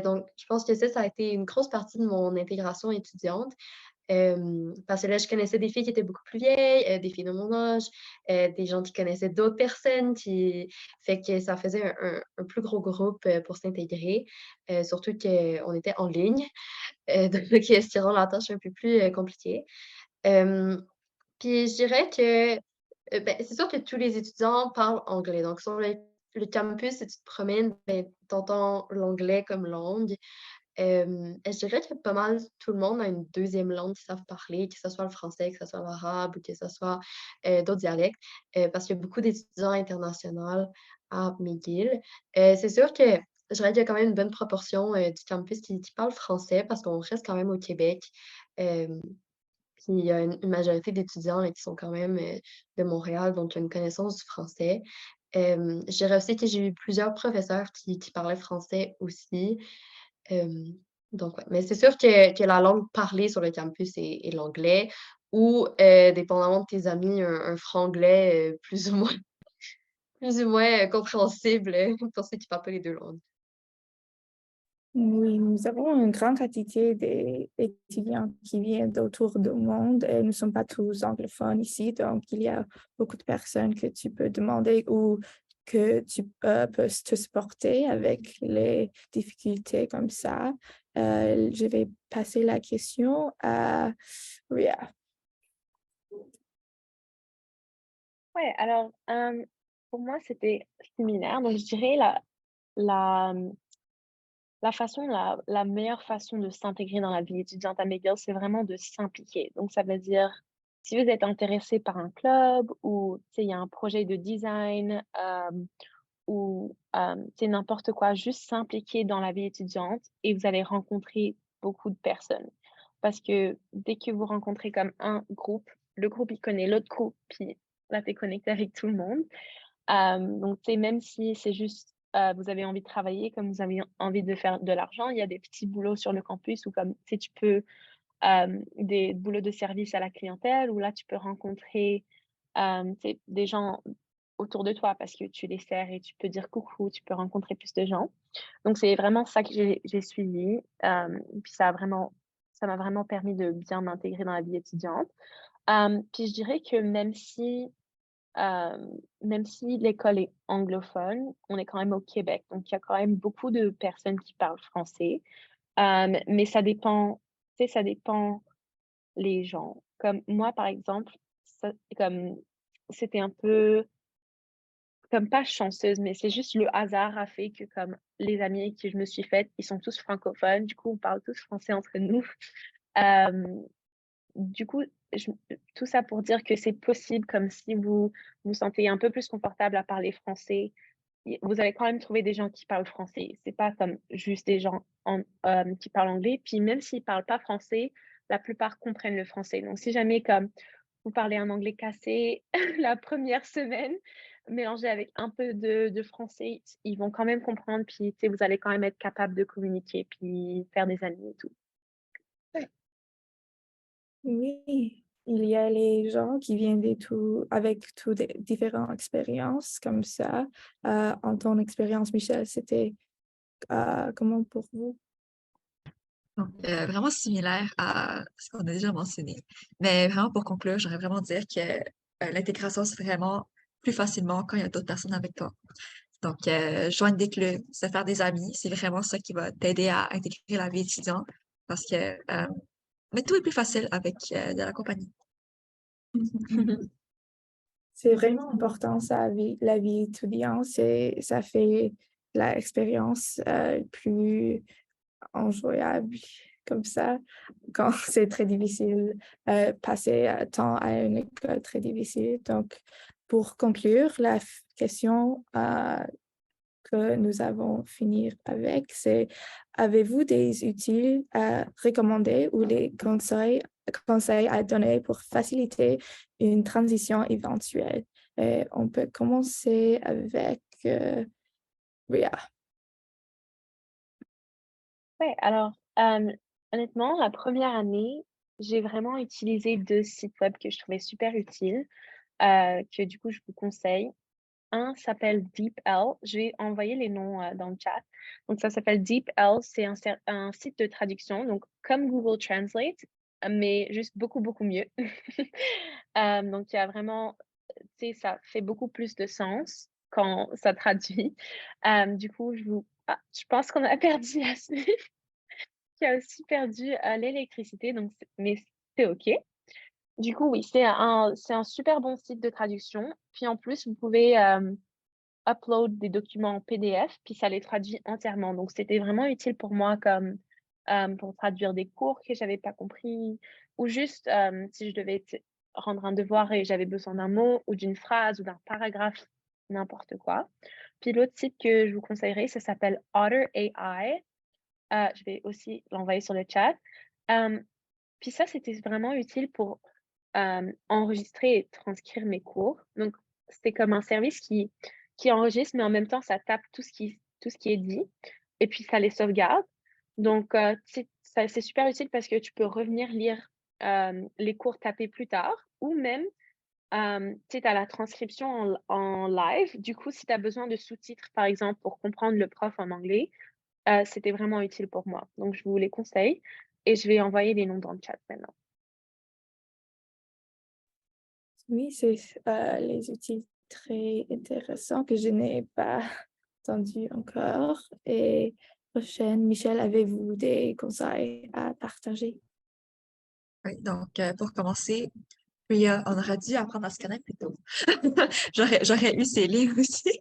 Donc, je pense que ça a été une grosse partie de mon intégration étudiante. Parce que là, je connaissais des filles qui étaient beaucoup plus vieilles, des filles de mon âge, des gens qui connaissaient d'autres personnes, fait que ça faisait un plus gros groupe pour s'intégrer, surtout qu'on était en ligne, donc ce qui rend la tâche un peu plus compliquée. Puis je dirais que ben, c'est sûr que tous les étudiants parlent anglais. Donc, sur le campus, si tu te promènes, ben, tu entends l'anglais comme langue. Je dirais que pas mal tout le monde a une deuxième langue qu'ils savent parler, que ce soit le français, que ce soit l'arabe ou que ce soit d'autres dialectes, parce qu'il y a beaucoup d'étudiants internationaux à McGill. C'est sûr que je dirais qu'il y a quand même une bonne proportion du campus qui parle français parce qu'on reste quand même au Québec. Euh, Puis il y a une majorité d'étudiants là, qui sont quand même de Montréal, donc il y a une connaissance du français. Je dirais aussi que j'ai eu plusieurs professeurs qui parlaient français aussi. Euh, donc, ouais. Mais c'est sûr que la langue parlée sur le campus est l'anglais ou, dépendamment de tes amis, un franglais plus ou moins compréhensible pour ceux qui parlent pas les deux langues. Oui, nous avons une grande quantité d'étudiants qui viennent d'autour du monde et nous ne sommes pas tous anglophones ici, donc il y a beaucoup de personnes que tu peux demander ou que tu peux te supporter avec les difficultés comme ça. Je vais passer la question à Ria. Ouais, alors, pour moi, c'était similaire. Donc, je dirais la, la meilleure façon de s'intégrer dans la vie étudiante à McGill, c'est vraiment de s'impliquer. Donc, ça veut dire, si vous êtes intéressé par un club ou, tu sais, il y a un projet de design ou, tu sais, n'importe quoi, juste s'impliquer dans la vie étudiante et vous allez rencontrer beaucoup de personnes. Parce que dès que vous rencontrez comme un groupe, le groupe, il connaît l'autre groupe, puis là, tu es connecté avec tout le monde. Donc, tu sais, même si c'est juste, vous avez envie de travailler, comme vous avez envie de faire de l'argent, il y a des petits boulots sur le campus ou comme, tu sais, tu peux, des boulots de service à la clientèle où là, tu peux rencontrer, tu sais, des gens autour de toi parce que tu les sers et tu peux dire coucou, tu peux rencontrer plus de gens. Donc, c'est vraiment ça que j'ai suivi. Puis ça m'a vraiment permis de bien m'intégrer dans la vie étudiante. Puis je dirais que même si l'école est anglophone, on est quand même au Québec. Donc, il y a quand même beaucoup de personnes qui parlent français. Mais ça dépend, tu sais, ça dépend les gens. Comme moi, par exemple, comme c'était un peu, comme pas chanceuse, mais c'est juste le hasard a fait que comme les amis avec qui je me suis faite, ils sont tous francophones. Du coup, on parle tous français entre nous. Euh, Du coup, tout ça pour dire que c'est possible, comme si vous vous sentez un peu plus confortable à parler français, vous allez quand même trouver des gens qui parlent français. C'est pas comme juste des gens qui parlent anglais. Puis même s'ils parlent pas français, la plupart comprennent le français. Donc si jamais comme vous parlez un anglais cassé la première semaine, mélangé avec un peu de français, ils vont quand même comprendre. Puis tu sais, vous allez quand même être capable de communiquer, puis faire des amis et tout. Ouais. Oui, il y a les gens qui viennent avec toutes des différentes expériences comme ça. En ton expérience, Michel, c'était comment pour vous? Donc, vraiment similaire à ce qu'on a déjà mentionné. Mais vraiment, pour conclure, j'aimerais vraiment dire que l'intégration se fait vraiment plus facilement quand il y a d'autres personnes avec toi. Donc, joindre des clubs, se faire des amis, c'est vraiment ça qui va t'aider à intégrer la vie étudiante parce que mais tout est plus facile avec de la compagnie. C'est vraiment important, la vie étudiante, ça fait l'expérience plus enjoyable comme ça quand c'est très difficile, passer temps à une école très difficile. Donc, pour conclure, la question que nous avons finir avec, c'est avez-vous des outils à recommander ou des conseils à donner pour faciliter une transition éventuelle? On peut commencer avec Ria. Ouais, alors, honnêtement, la première année, j'ai vraiment utilisé 2 sites web que je trouvais super utiles, que du coup, je vous conseille. Un s'appelle DeepL. Je vais envoyer les noms, dans le chat. Donc ça s'appelle DeepL, c'est un site de traduction, donc comme Google Translate, mais juste beaucoup, beaucoup mieux. Donc il y a vraiment, tu sais, ça fait beaucoup plus de sens quand ça traduit. Du coup, je pense qu'on a perdu Yasmine, qui a aussi perdu, l'électricité, donc mais c'est OK. Du coup, oui, c'est un super bon site de traduction. Puis en plus, vous pouvez, upload des documents en PDF, puis ça les traduit entièrement. Donc c'était vraiment utile pour moi comme, pour traduire des cours que j'avais pas compris ou juste, si je devais rendre un devoir et j'avais besoin d'un mot ou d'une phrase ou d'un paragraphe, n'importe quoi. Puis l'autre site que je vous conseillerais, ça s'appelle Otter AI. Je vais aussi l'envoyer sur le chat. Puis ça, c'était vraiment utile pour enregistrer et transcrire mes cours. Donc, c'est comme un service qui enregistre, mais en même temps, ça tape tout ce qui est dit et puis ça les sauvegarde. Donc, c'est super utile parce que tu peux revenir lire les cours tapés plus tard ou même, tu sais, as la transcription en live. Du coup, si tu as besoin de sous-titres, par exemple, pour comprendre le prof en anglais, c'était vraiment utile pour moi. Donc, je vous les conseille et je vais envoyer les noms dans le chat maintenant. Oui, c'est les outils très intéressants que je n'ai pas entendus encore. Et prochaine, Michel, avez-vous des conseils à partager? Oui, donc pour commencer, puis on aurait dû apprendre à se connaître plus tôt. J'aurais eu ces livres aussi.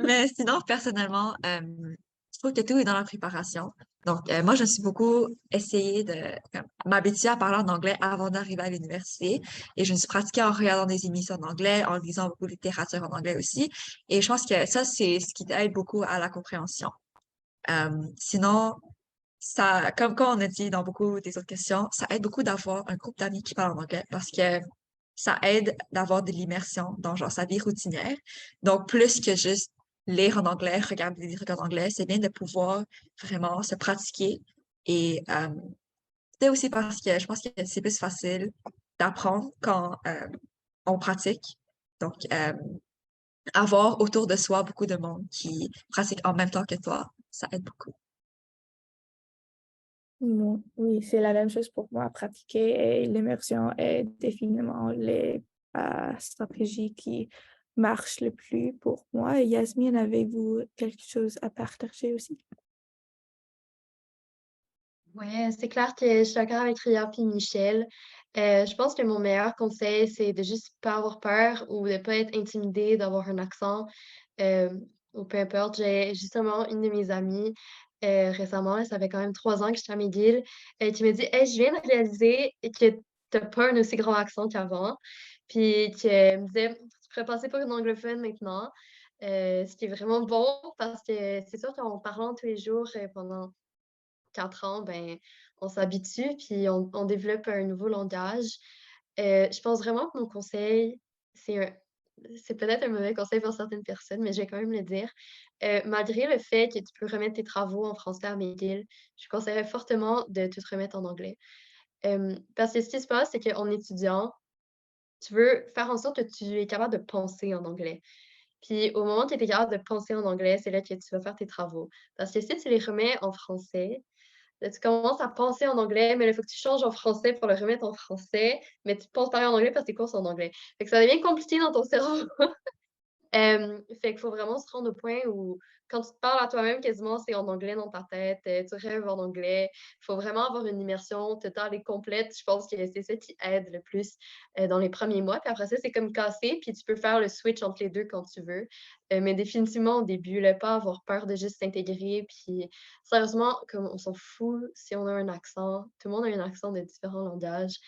Mais sinon, personnellement, je trouve que tout est dans la préparation. Donc, moi, je me suis beaucoup essayé de m'habituer à parler en anglais avant d'arriver à l'université. Et je me suis pratiquée en regardant des émissions en anglais, en lisant beaucoup de littérature en anglais aussi. Et je pense que ça, c'est ce qui t'aide beaucoup à la compréhension. Sinon, ça, comme on a dit dans beaucoup des autres questions, ça aide beaucoup d'avoir un groupe d'amis qui parlent en anglais parce que ça aide d'avoir de l'immersion dans genre sa vie routinière. Donc, plus que juste lire en anglais, regarder des trucs en anglais, c'est bien de pouvoir vraiment se pratiquer. Et c'est aussi parce que je pense que c'est plus facile d'apprendre quand on pratique. Donc, avoir autour de soi beaucoup de monde qui pratique en même temps que toi, ça aide beaucoup. Non, oui, c'est la même chose pour moi. Pratiquer et l'immersion est définitivement les stratégies qui marchent le plus pour moi. Et Yasmine, avez-vous quelque chose à partager aussi? Ouais, c'est clair que je suis d'accord avec Ria puis Michel. Je pense que mon meilleur conseil, c'est de juste pas avoir peur ou de pas être intimidé d'avoir un accent euh, ou peu importe. J'ai justement une de mes amies récemment, ça fait quand même 3 ans que je suis à McGill, qui me dit Hey, je viens de réaliser que t'as pas un aussi grand accent qu'avant. Puis qui me disait Tu pourrais passer pour une anglophone maintenant. Ce qui est vraiment bon parce que c'est sûr qu'en parlant tous les jours pendant 4 ans, ben, on s'habitue, puis on développe un nouveau langage. Je pense vraiment que mon conseil, c'est un c'est peut-être un mauvais conseil pour certaines personnes, mais je vais quand même le dire. Malgré le fait que tu peux remettre tes travaux en français à McGill, je conseillerais fortement de tout remettre en anglais. Parce que ce qui se passe, c'est qu'en étudiant, tu veux faire en sorte que tu es capable de penser en anglais. Puis au moment que tu es capable de penser en anglais, c'est là que tu vas faire tes travaux. Parce que si tu les remets en français, là, tu commences à penser en anglais, mais là, il faut que tu changes en français pour le remettre en français, mais tu penses pareil en anglais parce que tes cours sont en anglais. Fait que ça devient compliqué dans ton cerveau. Fait qu'il faut vraiment se rendre au point où quand tu te parles à toi-même, quasiment, c'est en anglais dans ta tête, tu rêves en anglais. Il faut vraiment avoir une immersion totale et complète. Je pense que c'est ça qui aide le plus, dans les premiers mois. Puis après ça, c'est comme cassé, puis tu peux faire le switch entre les 2 quand tu veux. Mais définitivement au début, là, pas avoir peur de juste s'intégrer. Puis sérieusement, comme on s'en fout si on a un accent. Tout le monde a un accent de différents langages.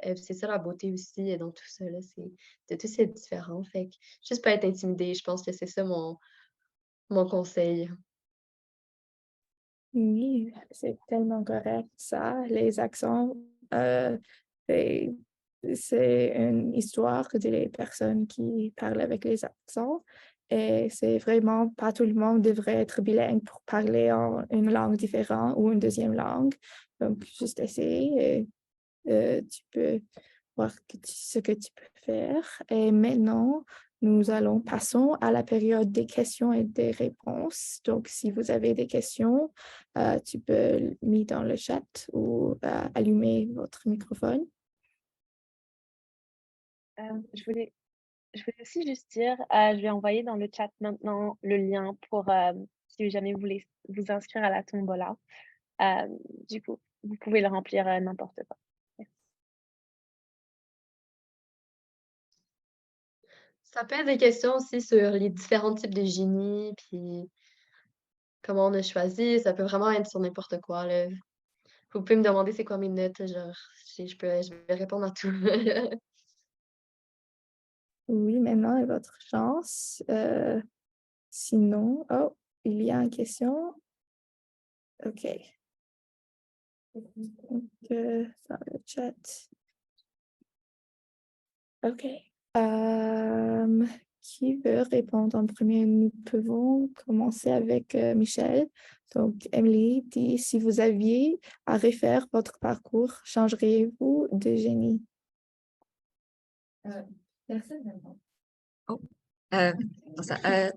C'est ça la beauté aussi dans tout ça, là, c'est tous c'est différent. Fait que juste pas être intimidé, je pense que c'est ça mon conseil. Oui, c'est tellement correct, ça. Les accents, euh, c'est c'est une histoire des personnes qui parlent avec les accents. Et c'est vraiment pas tout le monde devrait être bilingue pour parler en une langue différente ou une deuxième langue. Donc, juste essayer et tu peux voir ce que tu peux faire. Et maintenant, nous allons passons à la période des questions et des réponses. Donc, si vous avez des questions, tu peux mettre dans le chat ou allumer votre microphone. Je voulais aussi juste dire, je vais envoyer dans le chat maintenant le lien pour si jamais vous voulez vous inscrire à la tombola. Du coup, vous pouvez le remplir n'importe quand. Merci. Ça peut être des questions aussi sur les différents types de génie, puis comment on a choisi. Ça peut vraiment être sur n'importe quoi, là. Vous pouvez me demander c'est quoi mes notes, genre, je vais répondre à tout. Oui, maintenant est votre chance. Sinon, oh, il y a une question. OK. Donc, dans le chat. OK. Qui veut répondre en premier? Nous pouvons commencer avec Michel. Donc, Emily dit, si vous aviez à refaire votre parcours, changeriez-vous de génie? Personnellement. Oh.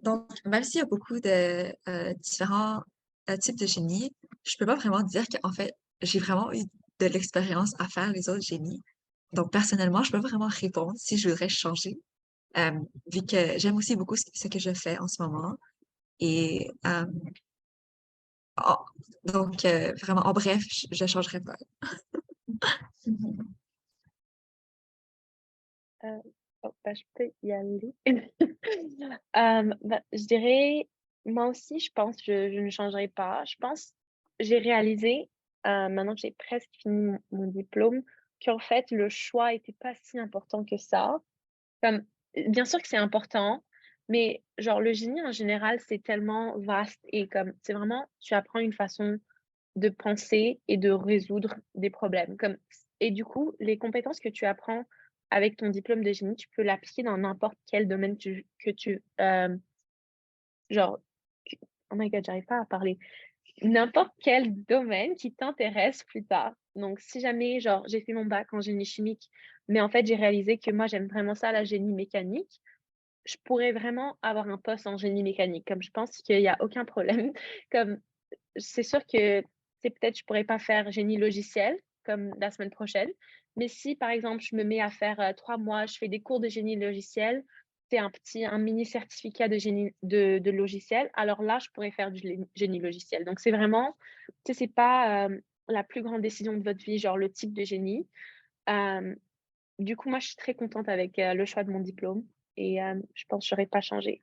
Donc, même s'il y a beaucoup de différents types de génies, je peux pas vraiment dire qu'en fait, j'ai vraiment eu de l'expérience à faire les autres génies. Donc, personnellement, je peux pas vraiment répondre si je voudrais changer, euh, vu que j'aime aussi beaucoup ce que je fais en ce moment. Et en- donc, vraiment, en bref, je changerais pas. Oh, bah, je peux y aller. Bah, je dirais, moi aussi, je pense que je ne changerai pas. Je pense, j'ai réalisé, maintenant que j'ai presque fini mon diplôme, qu'en fait, le choix était pas si important que ça. Comme, bien sûr que c'est important, mais genre le génie en général, c'est tellement vaste et comme c'est vraiment, tu apprends une façon de penser et de résoudre des problèmes. Comme, et du coup, les compétences que tu apprends avec ton diplôme de génie, tu peux l'appliquer dans n'importe quel domaine genre, oh my god, j'arrive pas à parler. N'importe quel domaine qui t'intéresse plus tard. Donc, si jamais, genre, j'ai fait mon bac en génie chimique, mais en fait, j'ai réalisé que moi, j'aime vraiment ça, la génie mécanique, je pourrais vraiment avoir un poste en génie mécanique. Comme je pense qu'il y a aucun problème. Comme c'est sûr que c'est peut-être je pourrais pas faire génie logiciel comme la semaine prochaine, mais si par exemple je me mets à faire 3 mois, je fais des cours de génie logiciel, c'est un mini certificat de génie de logiciel, alors là je pourrais faire du génie logiciel. Donc c'est vraiment, tu sais, c'est pas la plus grande décision de votre vie, genre le type de génie. Euh, du coup, moi je suis très contente avec le choix de mon diplôme et je pense que j'aurais pas changé.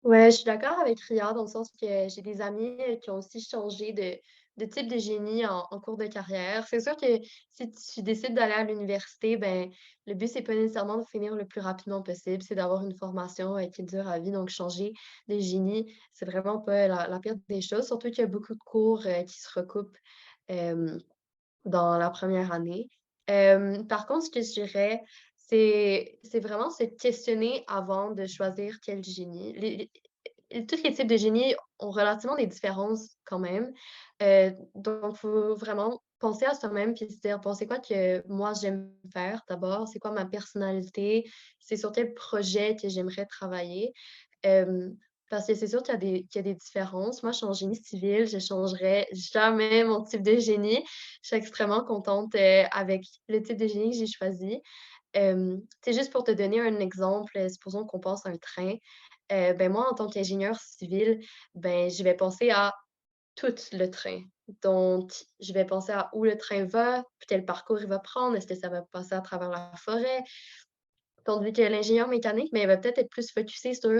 Ouais, je suis d'accord avec Ria dans le sens que j'ai des amis qui ont aussi changé de type de génie en cours de carrière. C'est sûr que si tu décides d'aller à l'université, ben le but, c'est pas nécessairement de finir le plus rapidement possible, c'est d'avoir une formation qui dure à vie. Donc, changer de génie, c'est vraiment pas la pire des choses, surtout qu'il y a beaucoup de cours qui se recoupent euh, dans la première année. Par contre, ce que je dirais, c'est vraiment se questionner avant de choisir quel génie. Tous les types de génie ont relativement des différences quand même. Donc, il faut vraiment penser à soi-même puis se dire, bon, c'est quoi que moi j'aime faire d'abord? C'est quoi ma personnalité? C'est sur quel projet que j'aimerais travailler? Euh, Parce que c'est sûr qu'il y a des différences. Moi, je suis en génie civil, je ne changerais jamais mon type de génie. Je suis extrêmement contente avec le type de génie que j'ai choisi. C'est juste pour te donner un exemple, supposons qu'on pense à un train. Ben moi, en tant qu'ingénieur civil, ben, je vais penser à tout le train. Donc, je vais penser à où le train va, quel parcours il va prendre, est-ce que ça va passer à travers la forêt, tandis que l'ingénieur mécanique, mais il va peut-être être plus focusé sur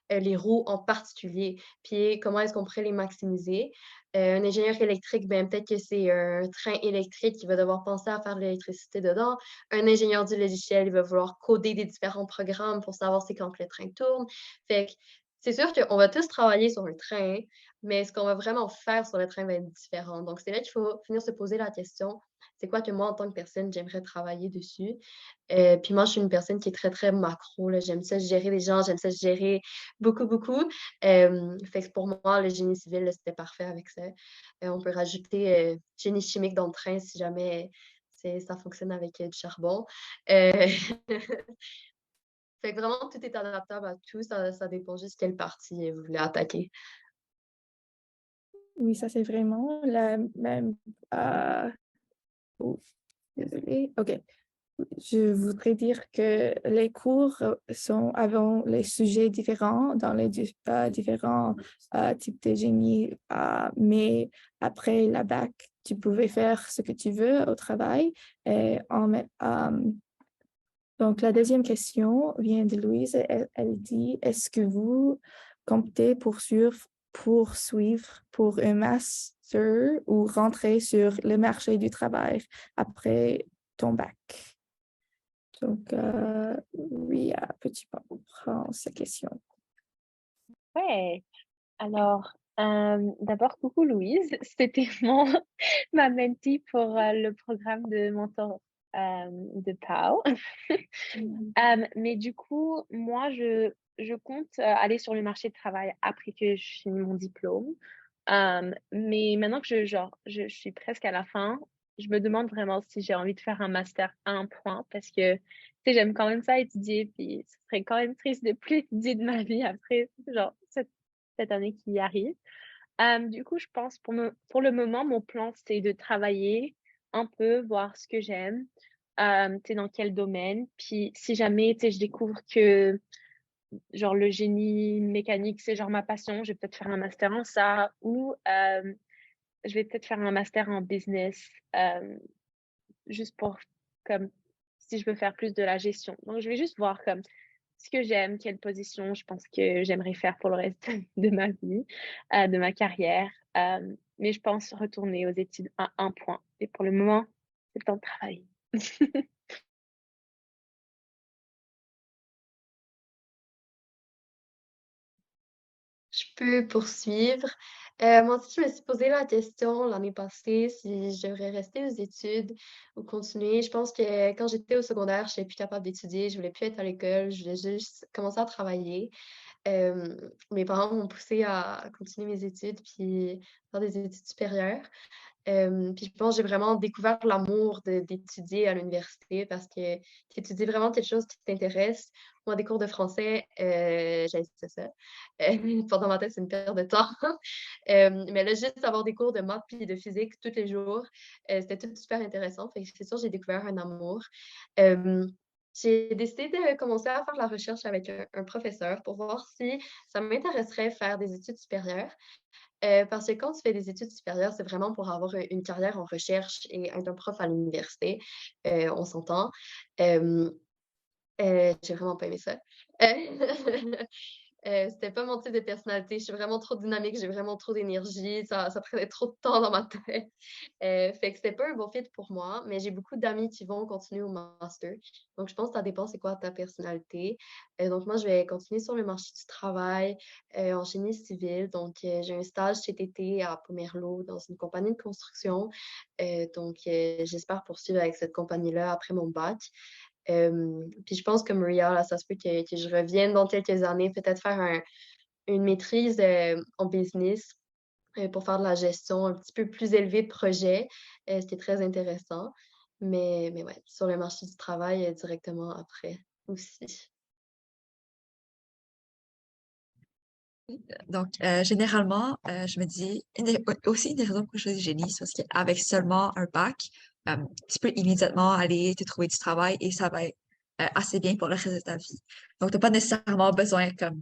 les roues en particulier, puis comment est-ce qu'on pourrait les maximiser. Un ingénieur électrique, ben, peut-être que c'est un train électrique qui va devoir penser à faire de l'électricité dedans. Un ingénieur du logiciel, il va vouloir coder des différents programmes pour savoir c'est quand que le train tourne. Fait que c'est sûr qu'on va tous travailler sur un train, mais ce qu'on va vraiment faire sur le train va être différent. Donc, c'est là qu'il faut finir se poser la question, c'est quoi que moi, en tant que personne, j'aimerais travailler dessus? Puis moi, je suis une personne qui est très, très macro, là. J'aime ça gérer les gens, j'aime ça gérer beaucoup, beaucoup. Fait que pour moi, le génie civil, là, c'était parfait avec ça. On peut rajouter génie chimique dans le train si jamais ça fonctionne avec du charbon. Euh, Fait que vraiment, tout est adaptable à tout. Ça dépend juste quelle partie vous voulez attaquer. Oui, ça c'est vraiment la même. Oh, désolée. OK. Je voudrais dire que les cours sont avant les sujets différents dans les différents types de génie, mais après la bac, tu pouvais faire ce que tu veux au travail. Et donc, la deuxième question vient de Louise. Elle dit, est-ce que vous comptez poursuivre pour un master ou rentrer sur le marché du travail après ton bac? Donc, oui, peux-tu prendre cette question? Ouais. Alors, d'abord, coucou Louise. C'était ma mentee pour le programme de mentor de PAO. Mais du coup, moi, je compte aller sur le marché de travail après que je finis mon diplôme. Mais maintenant que je suis presque à la fin, je me demande vraiment si j'ai envie de faire un master à un point parce que, tu sais, j'aime quand même ça étudier, puis ce serait quand même triste de plus étudier de ma vie après, cette année qui arrive. Du coup, je pense pour le moment, mon plan, c'est de travailler un peu, voir ce que j'aime, tu sais, dans quel domaine. Puis si jamais, tu sais, je découvre que genre le génie mécanique, c'est genre ma passion, je vais peut-être faire un master en ça ou je vais peut-être faire un master en business juste pour comme si je veux faire plus de la gestion. Donc, je vais juste voir comme ce que j'aime, quelle position je pense que j'aimerais faire pour le reste de ma vie, de ma carrière. Mais je pense retourner aux études à un point. Et pour le moment, c'est le temps de travailler. Je peux poursuivre. Moi aussi, je me suis posé la question l'année passée si je devrais rester aux études ou continuer. Je pense que quand j'étais au secondaire, je n'étais plus capable d'étudier, je voulais plus être à l'école, je voulais juste commencer à travailler. Mes parents m'ont poussée à continuer mes études puis faire des études supérieures. Puis je pense que j'ai vraiment découvert l'amour d'étudier à l'université parce que tu étudies vraiment quelque chose qui t'intéresse. Moi, des cours de français, j'haïssais ça. Pendant ma tête, c'est une perte de temps. Mais là, juste avoir des cours de maths puis de physique tous les jours, c'était tout super intéressant. Fait que c'est sûr, j'ai découvert un amour. J'ai décidé de commencer à faire la recherche avec un professeur pour voir si ça m'intéresserait faire des études supérieures. Parce que quand tu fais des études supérieures, c'est vraiment pour avoir une carrière en recherche et être un prof à l'université, on s'entend. Euh, j'ai vraiment pas aimé ça. C'était pas mon type de personnalité. Je suis vraiment trop dynamique, j'ai vraiment trop d'énergie. Ça prenait trop de temps dans ma tête. Fait que c'était pas un bon fit pour moi, mais j'ai beaucoup d'amis qui vont continuer au master. Donc, je pense que ça dépend c'est quoi ta personnalité. Donc, moi, je vais continuer sur le marché du travail en génie civil. Donc, j'ai un stage cet été à Pomerleau dans une compagnie de construction. Donc, j'espère poursuivre avec cette compagnie-là après mon bac. Puis je pense que Maria, là, ça se peut que je revienne dans quelques années, peut-être faire une maîtrise en business pour faire de la gestion un petit peu plus élevée de projet, ce qui est très intéressant. Mais ouais, sur le marché du travail directement après aussi. Donc, généralement, je me dis, aussi une des raisons pour que je choisis génie, c'est parce qu'avec seulement un bac, tu peux immédiatement aller te trouver du travail et ça va être assez bien pour le reste de ta vie. Donc, tu n'as pas nécessairement besoin comme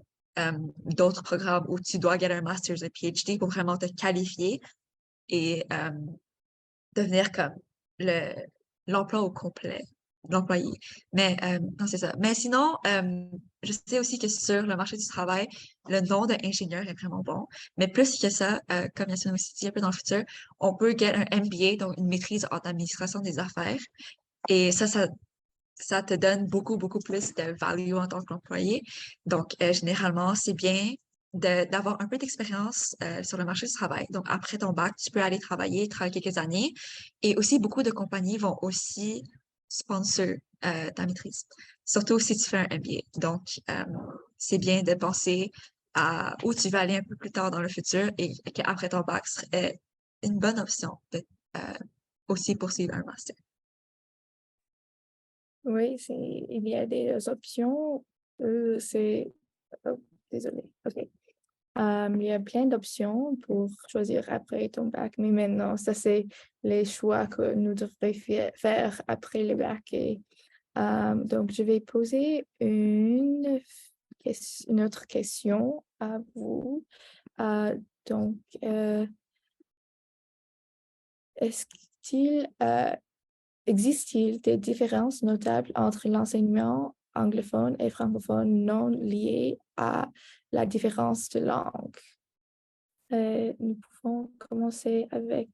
d'autres programmes où tu dois gagner un master's, un PhD pour vraiment te qualifier et devenir comme le l'emploi au complet, l'employé. Mais non, c'est ça. Mais sinon, je sais aussi que sur le marché du travail, le nom d'ingénieur est vraiment bon. Mais plus que ça, comme Yasmine aussi dit un peu dans le futur, on peut get un MBA, donc une maîtrise en administration des affaires. Et ça te donne beaucoup, beaucoup plus de value en tant qu'employé. Donc, généralement, c'est bien d'avoir un peu d'expérience sur le marché du travail. Donc, après ton bac, tu peux aller travailler quelques années. Et aussi, beaucoup de compagnies vont aussi sponsor ta maîtrise, surtout si tu fais un MBA. Donc, c'est bien de penser à où tu vas aller un peu plus tard dans le futur et qu'après ton bac serait une bonne option de aussi poursuivre un master. Oui, il y a des options. C'est... Oh, désolé. OK. Il y a plein d'options pour choisir après ton bac, mais maintenant, ça, c'est les choix que nous devrions faire après le bac. Et, donc, je vais poser une autre question à vous. Donc, est-ce qu'il existe-t-il des différences notables entre l'enseignement anglophone et francophone non liées à la différence de langue? Nous pouvons commencer avec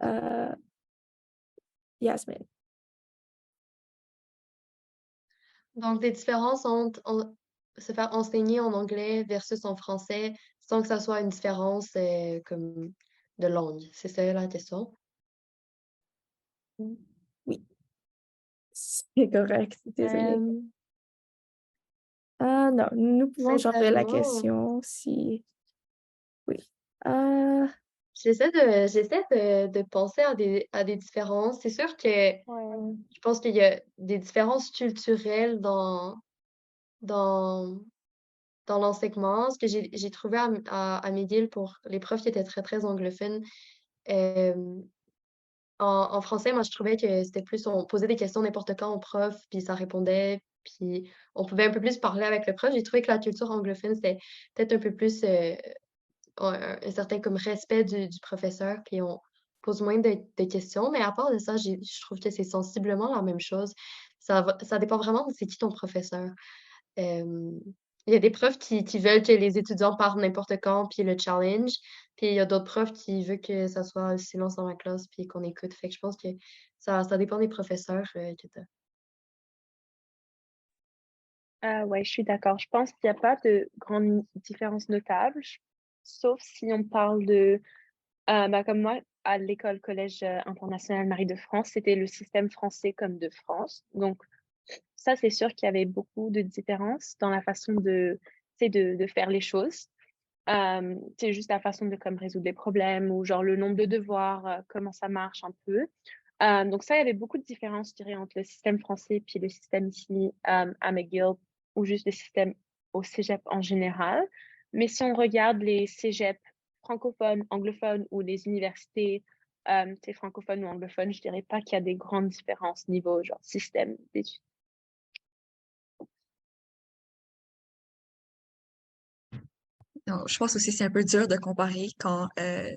euh, Yasmine. Donc, des différences entre se faire enseigner en anglais versus en français sans que ça soit une différence comme de langue. C'est ça la question? Oui, c'est correct. Désolée. Euh, Non, nous pouvons changer la Sincèrement, question si... Oui. j'essaie de penser à des différences. C'est sûr que Ouais. je pense qu'il y a des différences culturelles dans, dans l'enseignement. Ce que j'ai trouvé à McGill pour les profs qui étaient très, très anglophones, euh, en français, moi, je trouvais que c'était plus, on posait des questions n'importe quand au prof, puis ça répondait, puis on pouvait un peu plus parler avec le prof. J'ai trouvé que la culture anglophone, c'était peut-être un peu plus un certain comme respect du professeur, puis on pose moins de questions. Mais à part de ça, je trouve que c'est sensiblement la même chose. Ça dépend vraiment de c'est qui ton professeur. Euh, il y a des profs qui veulent que les étudiants parlent n'importe quand, puis le challenge. Puis il y a d'autres profs qui veulent que ça soit le silence dans la classe, puis qu'on écoute. Fait que je pense que ça dépend des professeurs que t'as. Ouais, je suis d'accord. Je pense qu'il n'y a pas de grande différence notable, sauf si on parle de, bah, comme moi, à l'école collège international Marie de France, c'était le système français comme de France. Donc, ça, c'est sûr qu'il y avait beaucoup de différences dans la façon de faire les choses. C'est juste la façon de comme résoudre des problèmes ou genre le nombre de devoirs, comment ça marche un peu. Donc ça, il y avait beaucoup de différences, je dirais, entre le système français puis le système ici à McGill ou juste le système au cégep en général. Mais si on regarde les cégeps francophones, anglophones ou les universités francophones ou anglophones, je dirais pas qu'il y a des grandes différences niveau genre système d'études. Non, je pense aussi que c'est un peu dur de comparer quand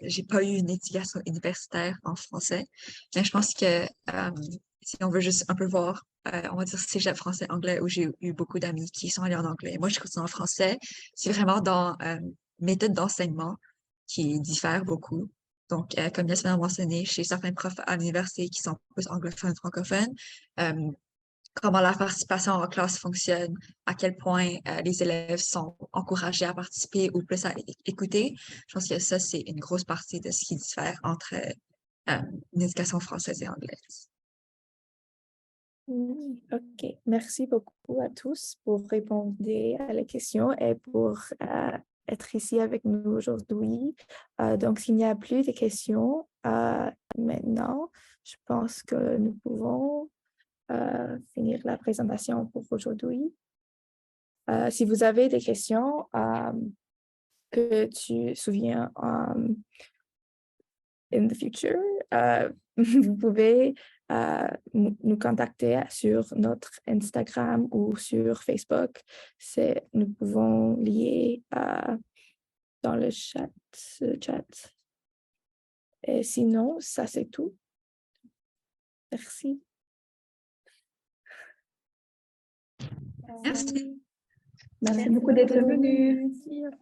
j'ai pas eu une éducation universitaire en français. Mais je pense que si on veut juste un peu voir, on va dire cégep français anglais où j'ai eu beaucoup d'amis qui sont allés en anglais. Moi, je continue en français. C'est vraiment dans méthode d'enseignement qui diffère beaucoup. Donc, comme Yasmine a mentionné, chez certains profs à l'université qui sont plus anglophones, francophones, euh, comment la participation en classe fonctionne, à quel point les élèves sont encouragés à participer ou plus à écouter. Je pense que ça, c'est une grosse partie de ce qui diffère entre une éducation française et anglaise. OK. Merci beaucoup à tous pour répondre à la question et pour être ici avec nous aujourd'hui. Donc, s'il n'y a plus de questions maintenant, je pense que nous pouvons finir la présentation pour aujourd'hui. Si vous avez des questions que tu souviens in the future, vous pouvez nous contacter sur notre Instagram ou sur Facebook. Nous pouvons lier dans le chat. Et sinon, ça c'est tout. Merci. Merci. Merci beaucoup d'être venu. Merci.